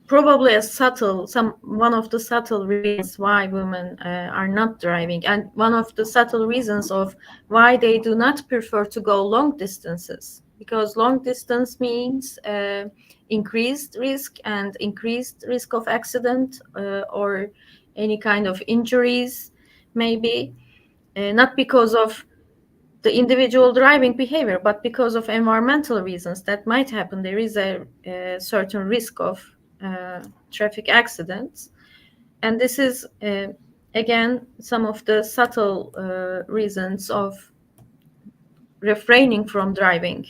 probably a subtle, some one of the subtle reasons why women are not driving, and one of the subtle reasons of why they do not prefer to go long distances, because long distance means increased risk of accident or any kind of injuries. maybe not because of the individual driving behavior, but because of environmental reasons that might happen. There is a certain risk of traffic accidents, and this is again some of the subtle reasons of refraining from driving.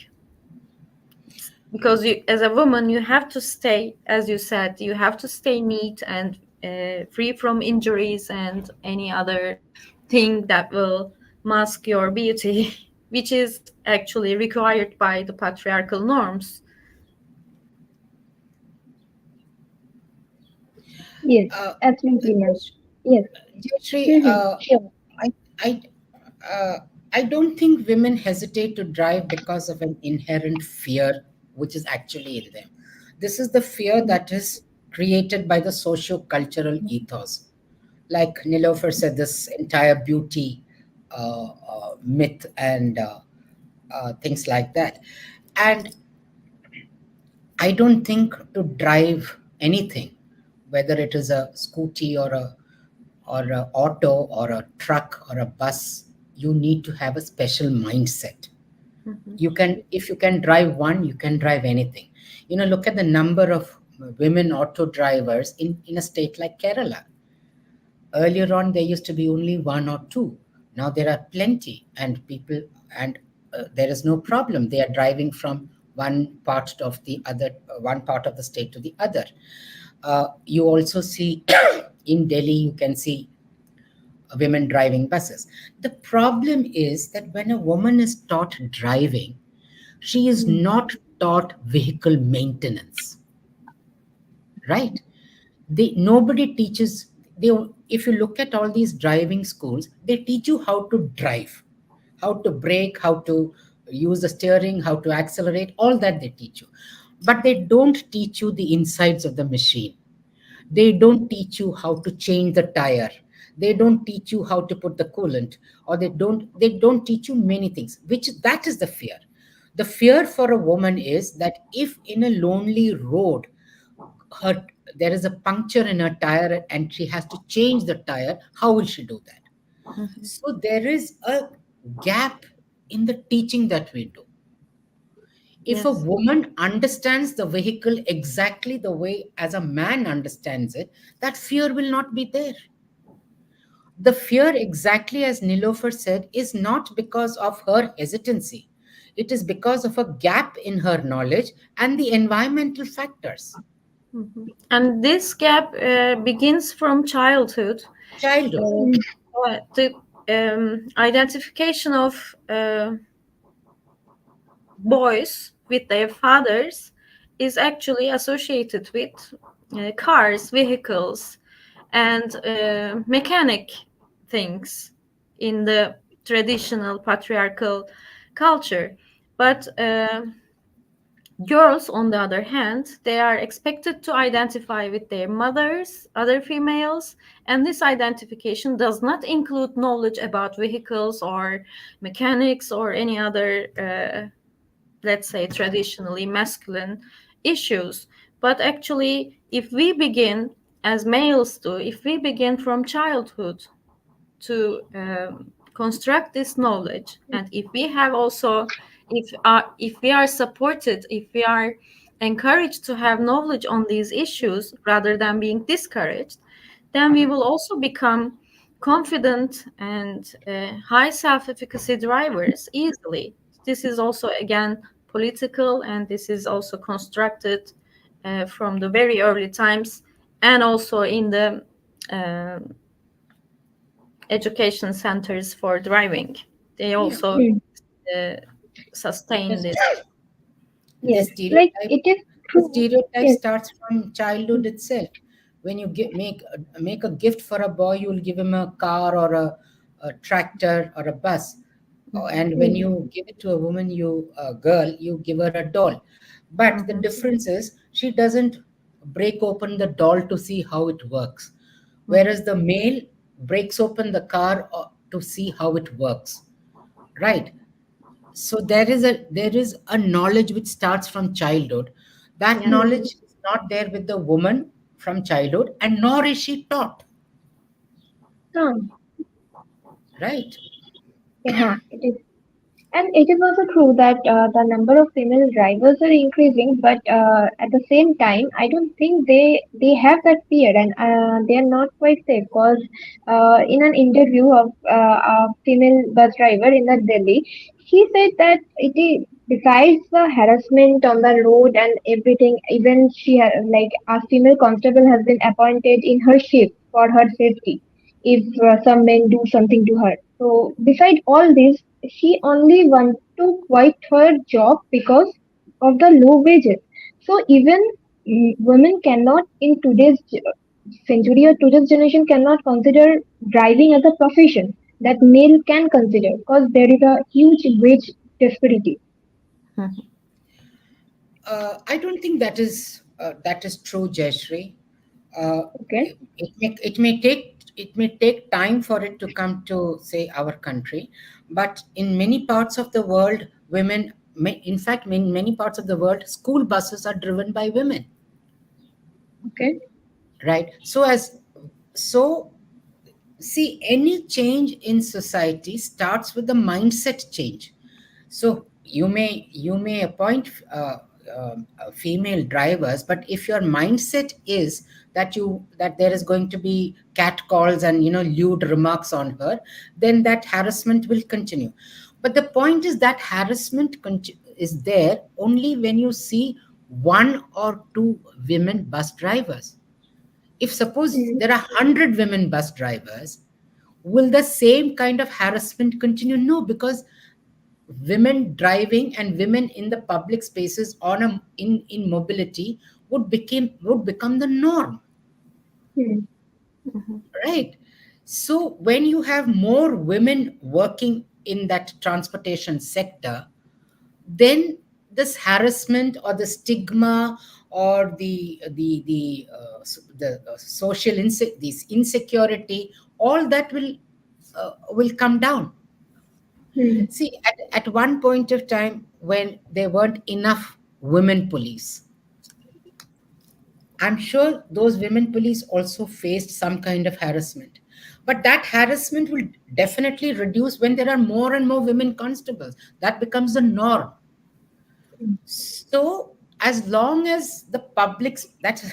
Because you, as a woman, you have to stay, as you said, you have to stay neat and free from injuries and any other thing that will mask your beauty, which is actually required by the patriarchal norms. Yes, Uh, absolutely right. Yes. Joyashree, Mm-hmm. Sure. I, I, uh, I don't think women hesitate to drive because of an inherent fear which is actually in them. This is the fear that is created by the socio-cultural ethos. Like Nilufer said, this entire beauty myth and things like that. And I don't think to drive anything, whether it is a scooty or a auto or a truck or a bus, you need to have a special mindset. Mhm. You can, if you can drive one, you can drive anything. You know, look at the number of women auto drivers in a state like Kerala. Earlier on, there used to be only one or two. Now there are plenty, and people, and there is no problem. They are driving from one part of the other, one part of the state to the other. You also see in Delhi, you can see women driving buses. The problem is that when a woman is taught driving, she is not taught vehicle maintenance, right? Nobody teaches. They, if you look at all these driving schools, they teach you how to drive, how to brake, how to use the steering, how to accelerate, all that they teach you. But they don't teach you the insides of the machine. They don't teach you how to change the tire. They don't teach you how to put the coolant, or they don't teach you many things, which that is the fear. The fear for a woman is that if in a lonely road her there is a puncture in her tire and she has to change the tire, how will she do that? Mhm. So there is a gap in the teaching that we do. If a Yes. woman understands the vehicle exactly the way as a man understands it, that fear will not be there. The fear, exactly as Nilofer said, is not because of her hesitancy. It is because of a gap in her knowledge and the environmental factors. Mhm. And this gap begins from childhood. Childhood. Uh, the identification of boys with their fathers is actually associated with cars, vehicles, and mechanic things in the traditional patriarchal culture. But girls, on the other hand, they are expected to identify with their mothers, other females, and this identification does not include knowledge about vehicles or mechanics or any other let's say traditionally masculine issues. But actually, if we begin, as males do, if we begin from childhood to construct this knowledge, and if we have also, if we are supported, if we are encouraged to have knowledge on these issues rather than being discouraged, then we will also become confident and high self-efficacy drivers easily. This is also again political, and this is also constructed from the very early times, and also in the uh, education centers for driving. They Yeah. also Mm. uh, sustain Because this. the Yes. Like stereotype it is the true. stereotype Yes. starts from childhood itself. When you make a gift for a boy, you will give him a car or a tractor or a bus. Mhm. And when Mm. you give it to a woman, you a girl, you give her a doll. But the Mhm. difference is she doesn't break open the doll to see how it works, Mhm. whereas the male breaks open the car to see how it works, right? So there is a knowledge which starts from childhood. That Yes. Mm. knowledge is not there with the woman from childhood, and nor is she taught. Huh. right? Yeah, it is. And it is also true that the number of female drivers are increasing, but at the same time, I don't think they have that fear, and they are not quite safe. Because in an interview of a female bus driver in the Delhi, she said that it is besides the harassment on the road and everything, even like a female constable has been appointed in her shift for her safety if some men do something to her. So beside all this, she only want to quit her job because of the low wages. So even women cannot in today's century or today's generation cannot consider driving as a profession that male can consider because there is a huge wage disparity. Mhm. I don't think that is true, Jayashree. Okay. It may take time for it to come to say our country, but in many parts of the world, in fact, in many parts of the world, school buses are driven by women, Okay. right? So see, any change in society starts with the mindset change. So you may appoint female drivers, but if your mindset is that there is going to be catcalls and lewd remarks on her, then that harassment will continue. But the point is that is there only when you see one or two women bus drivers. If suppose Mm, there are 100 women bus drivers, will the same kind of harassment continue? No, because women driving and women in the public spaces in mobility would become the norm, mm, Mhm. right? So when you have more women working in that transportation sector, then this harassment or the stigma or the social this insecurity, all that will come down. mm, See, at one point of time when there weren't enough women police, I'm sure those women police also faced some kind of harassment. But that harassment will definitely reduce when there are more and more women constables. That becomes the norm. mm. So, as long as the public's that's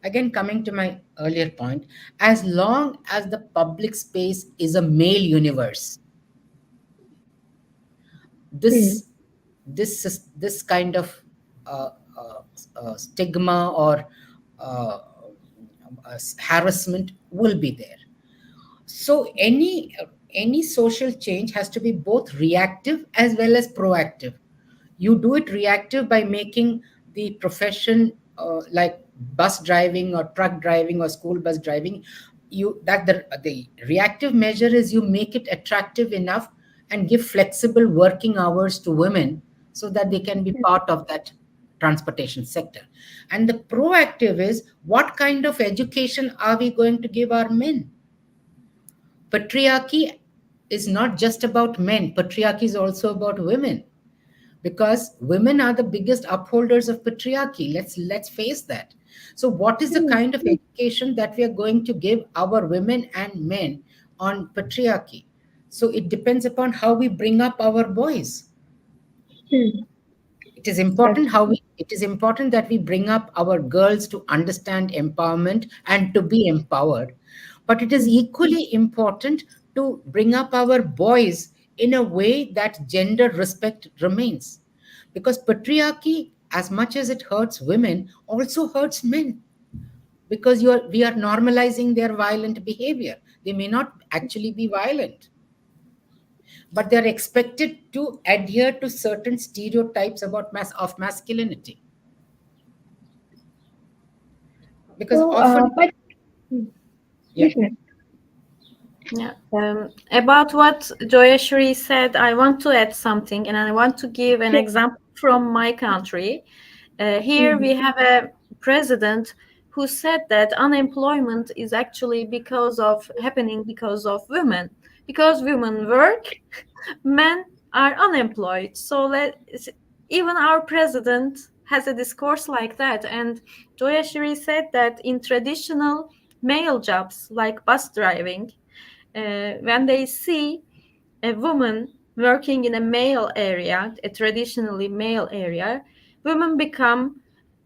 again coming to my earlier point, as long as the public space is a male universe, Mm, this this kind of uh, stigma or uh, harassment will be there. So any social change has to be both reactive as well as proactive. You do it reactive by making the profession like bus driving or truck driving or school bus driving. The reactive measure is you make it attractive enough and give flexible working hours to women so that they can be part of that transportation sector. And the proactive is, what kind of education are we going to give our men? Patriarchy is not just about men, patriarchy is also about women, because women are the biggest upholders of patriarchy. Let's face that. So what is the mm, kind of education that we are going to give our women and men on patriarchy? So it depends upon how we bring up our boys. mm. That's It is important that we bring up our girls to understand empowerment and to be empowered, but it is mm, equally important to bring up our boys in a way that gender respect remains, because patriarchy, as much as it hurts women, also hurts men, because we are normalizing their violent behavior. They may not actually be violent, but they're expected to adhere to certain stereotypes of masculinity, because so. often, But mm, yeah. yes, ma'am. Yeah. About what Joyashree said, I want to add something, and I want to give an Sure. example from my country. Here Mm, we have a president who said that unemployment is actually happening because of women. Because women work, men are unemployed. Even our president has a discourse like that. And Joyashree said that in traditional male jobs like bus driving, when they see a woman working in a male area, a traditionally male area, women become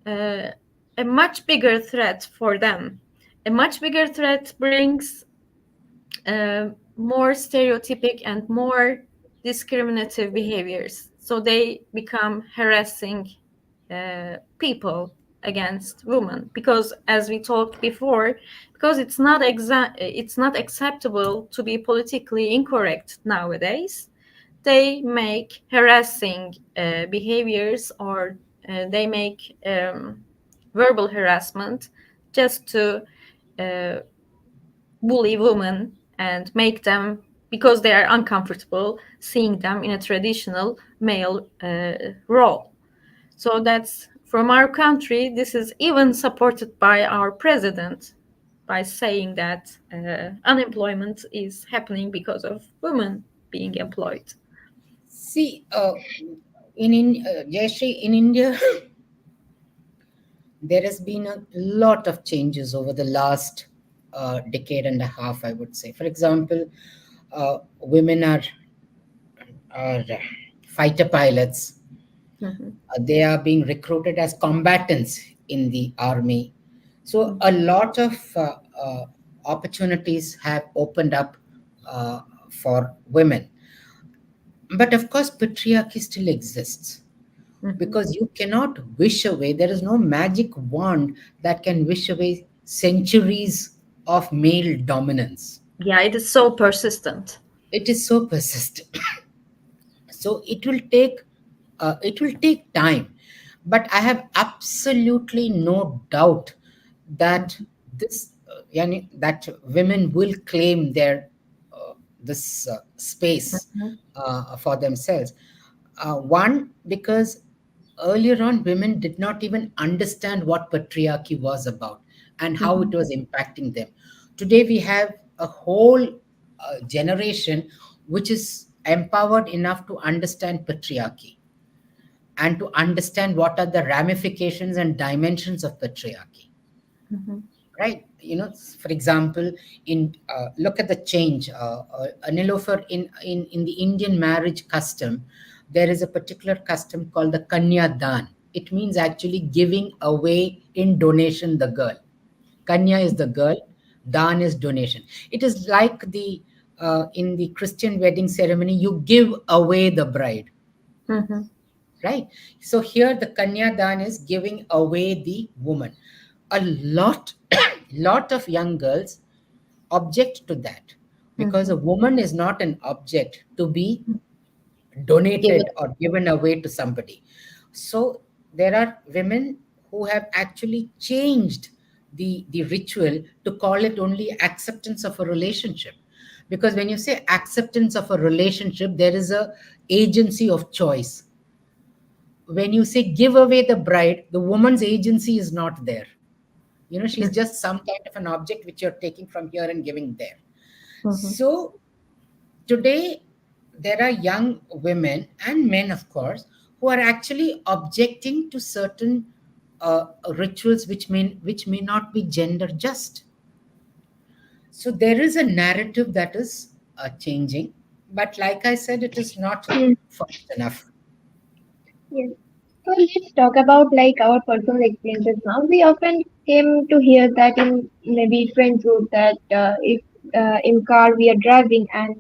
uh, a much bigger threat for them. A much bigger threat brings more stereotypic and more discriminative behaviors. So they become harassing people against women because, as we talked before, because it's not acceptable to be politically incorrect nowadays. They make harassing behaviors, or they make verbal harassment just to uh, bully women and make them, because they are uncomfortable seeing them in a traditional male role. So that's from our country. This is even supported by our president by saying that unemployment is happening because of women being employed. See, Jayashree, in India, there has been a lot of changes over the last decade and a half, I would say. For example, women are fighter pilots. Mhm, They are being recruited as combatants in the army. So mhm, a lot of opportunities have opened up uh, for women. But of course, patriarchy still exists, mhm. because you cannot wish away, there is no magic wand that can wish away centuries of male dominance. Yeah, it is so persistent. It is so persistent. So it will take time, but I have absolutely no doubt that that women will claim their this space Mhm, for themselves. One, because earlier on women did not even understand what patriarchy was about and how it mhm, was impacting them. Today we have a whole generation which is empowered enough to understand patriarchy and to understand what are the ramifications and dimensions of patriarchy, mhm, right? For example, in look at the change, Nilufer, in the Indian marriage custom, there is a particular custom called the Kanya Dan. It means actually giving away in donation the girl. Kanya is the girl, Dan is donation. It is like the in the Christian wedding ceremony, you give away the bride, mhm, right? So here the Kanyadan is giving away the woman. A lot, lot of young girls object to that, because a mhm. woman is not an object to be Give donated it. or given away to somebody. So there are women who have actually changed the ritual to call it only acceptance of a relationship, because when you say acceptance of a relationship, there is a agency of choice. When you say give away the bride, the woman's agency is not there. She's just some kind of an object which you're taking from here and giving there. Mhm, So today, there are young women and men, of course, who are actually objecting to certain rituals which may not be gender just. So there is a narrative that is changing, but like I said, it is not Hmm. fast enough. Yes. So let's talk about like our personal experiences now. We often came to hear that in maybe friend group that if in car we are driving and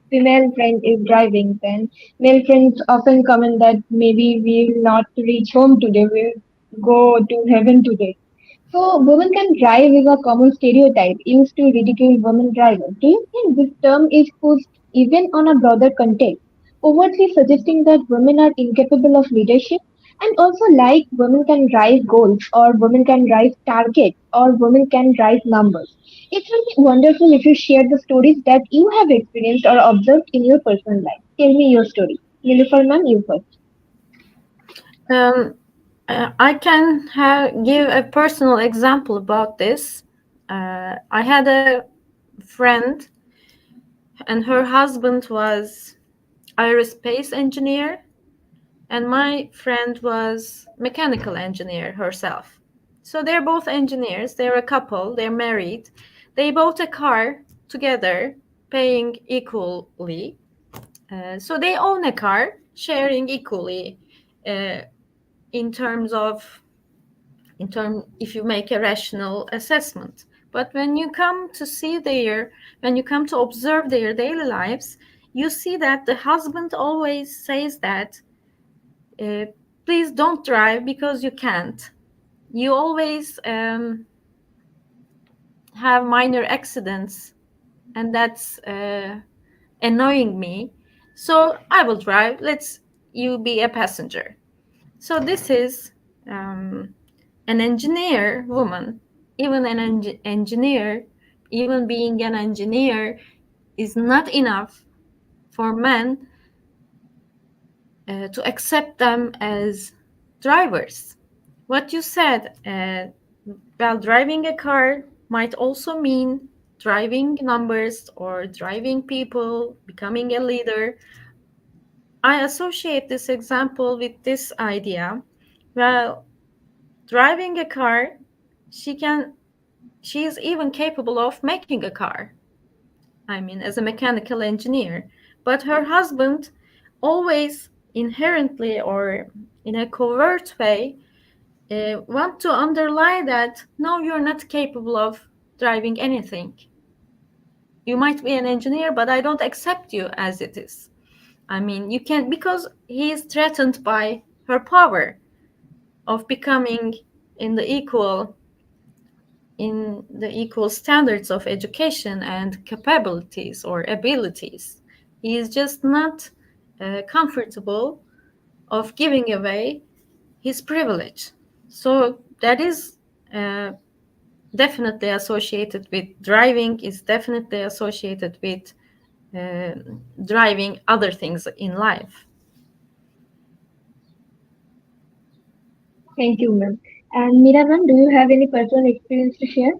female friend is driving, then male friends often comment that maybe we will not reach home today, we'll go to heaven today. So, women can drive is a common stereotype used to ridicule women drivers. Do you think this term is pushed even on a broader context, overtly suggesting that women are incapable of leadership? And also, like women can drive goals, or women can drive targets, or women can drive numbers. It will be wonderful if you share the stories that you have experienced or observed in your personal life. Tell me your story. Nilufer ma'am, you first. Um, I can give a personal example about this. I had a friend, and her husband was aerospace engineer, and my friend was mechanical engineer herself. So they're both engineers. They're a couple. They're married. They bought a car. together, paying equally. So they own a car, sharing equally uh, in terms of if you make a rational assessment. But when you come to observe their daily lives, you see that the husband always says that, uh, please don't drive because you can't. You always have minor accidents, and that's annoying me. So I will drive. Let's you be a passenger. So this is um, an engineer woman. Even an engineer, even being an engineer, is not enough for men to accept them as drivers. What you said, while driving a car might also mean driving numbers or driving people, becoming a leader. I associate this example with this idea. Well, driving a car, she can she is even capable of making a car. I mean, as a mechanical engineer. But her husband always inherently or in a covert way want to underlie that no, you're not capable of driving anything. You might be an engineer, but I don't accept you as it is. I mean, you can't, because he is threatened by her power of becoming in the equal standards of education and capabilities or abilities. He is just not comfortable of giving away his privilege. So that is uh, definitely associated with driving, is definitely associated with uh, driving other things in life. Thank you, ma'am. And Meera ma'am, do you have any personal experience to share?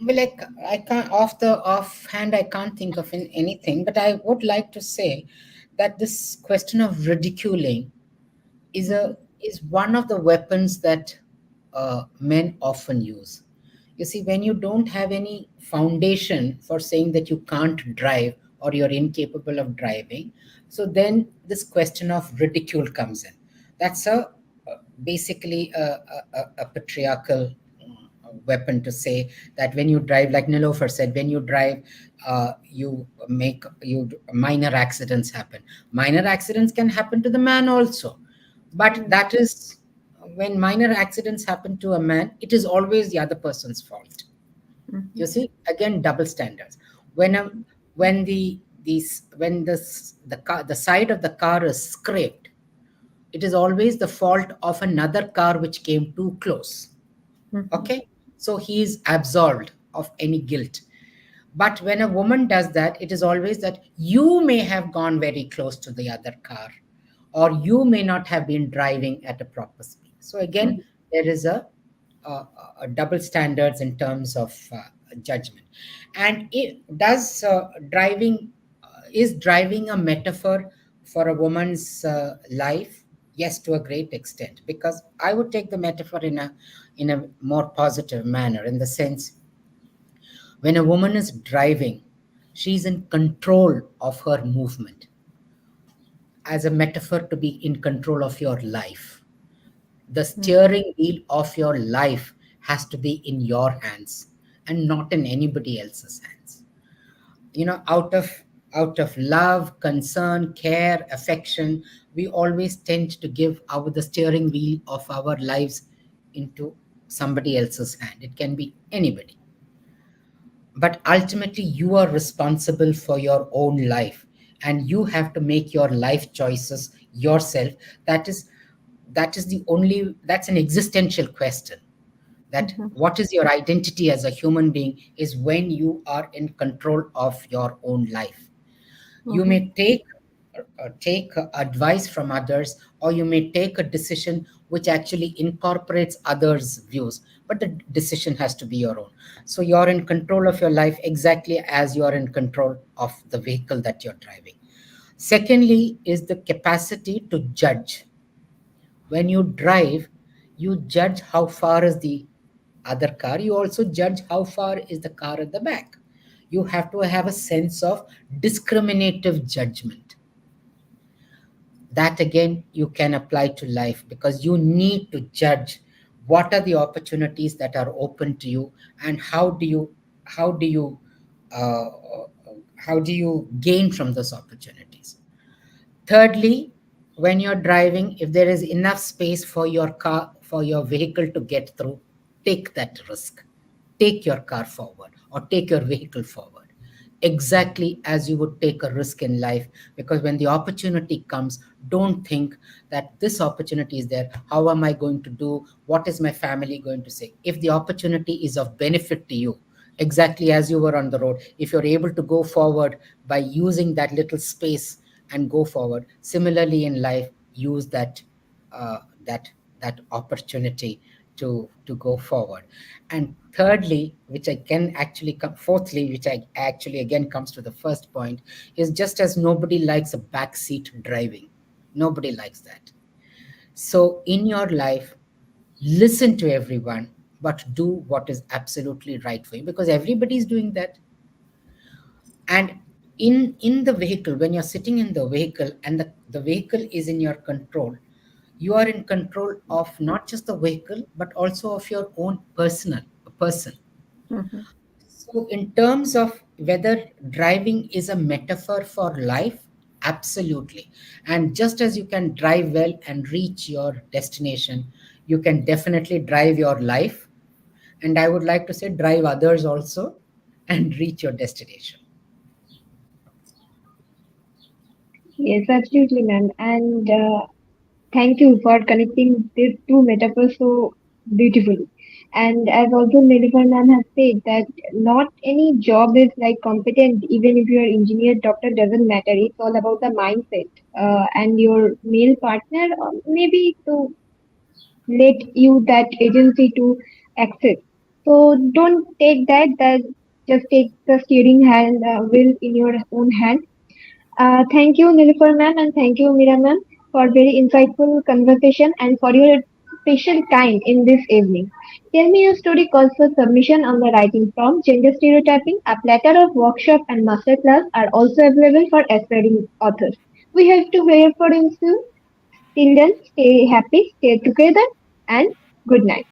Well, like I can't offhand, I can't think of anything, but I would like to say that this question of ridiculing is a Mhm, is one of the weapons that men often use. You see, when you don't have any foundation for saying that you can't drive or you're incapable of driving, so then this question of ridicule comes in. That's basically a patriarchal weapon to say that when you drive, like Nilofer said, when you drive, you minor accidents happen. Minor accidents can happen to the man also, but mhm, that is when minor accidents happen to a man, it is always the other person's fault. mhm, You see, again, double standards. When a when these when the car, the side of the car is scraped, it is always the fault of another car which came too close. mhm, Okay, so he is absolved of any guilt. But when a woman does that, it is always that you may have gone very close to the other car, or you may not have been driving at a proper speed. So again, mhm, there is a, a double standards in terms of judgment. And it does driving is driving a metaphor for a woman's life? Yes, to a great extent, because I would take the metaphor in a more positive manner, in the sense, when a woman is driving, she's in control of her movement, as a metaphor to be in control of your life. The mhm, steering wheel of your life has to be in your hands and not in anybody else's hands. Out of love, concern, care, affection, we always tend to give the steering wheel of our lives into somebody else's hand. It can be anybody, but ultimately you are responsible for your own life, and you have to make your life choices yourself. That is the only that's an existential question, that mhm, what is your identity as a human being is when you are in control of your own life. You mhm, may take advice from others, or you may take a decision which actually incorporates others views, but the decision has to be your own. So you're in control of your life exactly as you're in control of the vehicle that you're driving. Secondly is the capacity to judge. When you drive, you judge how far is the other car, you also judge how far is the car at the back. You have to have a sense of discriminative judgment. That again you can apply to life, because you need to judge what are the opportunities that are open to you, and how do you uh, how do you gain from those opportunities. Thirdly, when you're driving, if there is enough space for your car, for your vehicle to get through, take that risk. Take your car forward or take your vehicle forward. Exactly as you would take a risk in life, because when the opportunity comes, don't think that this opportunity is there. How am I going to do? What is my family going to say? If the opportunity is of benefit to you, exactly as you were on the road, if you're able to go forward by using that little space and go forward, similarly in life, use uh, that that opportunity to go forward. And thirdly, which I can actually come fourthly, which I actually again comes to the first point, is just as nobody likes a backseat driving, nobody likes that. So in your life, listen to everyone, but do what is absolutely right for you, because everybody is doing that. And in the vehicle, when you're sitting in the vehicle and the vehicle is in your control, you are in control of not just the vehicle but also of your own personal person. Mhm. So in terms of whether driving is a metaphor for life, absolutely. And just as you can drive well and reach your destination, you can definitely drive your life, and I would like to say drive others also, and reach your destination. Yes, absolutely, ma'am. And thank you for connecting these two metaphors so beautifully. And as also Nilufer ma'am has said that not any job is like competent, even if you're engineer, doctor, doesn't matter. It's all about the mindset and your male partner, maybe to let you that agency to access. So don't take that just take the steering hand wheel in your own hand. Thank you, Nilufer ma'am, and thank you, Meera ma'am, for very insightful conversation and for your special time in this evening. Tell Me Your Story calls for submission on the writing form. Gender Stereotyping, a platter of workshop and masterclass are also available for aspiring authors. We have to hear for you soon. Till then, stay happy, stay together, and good night.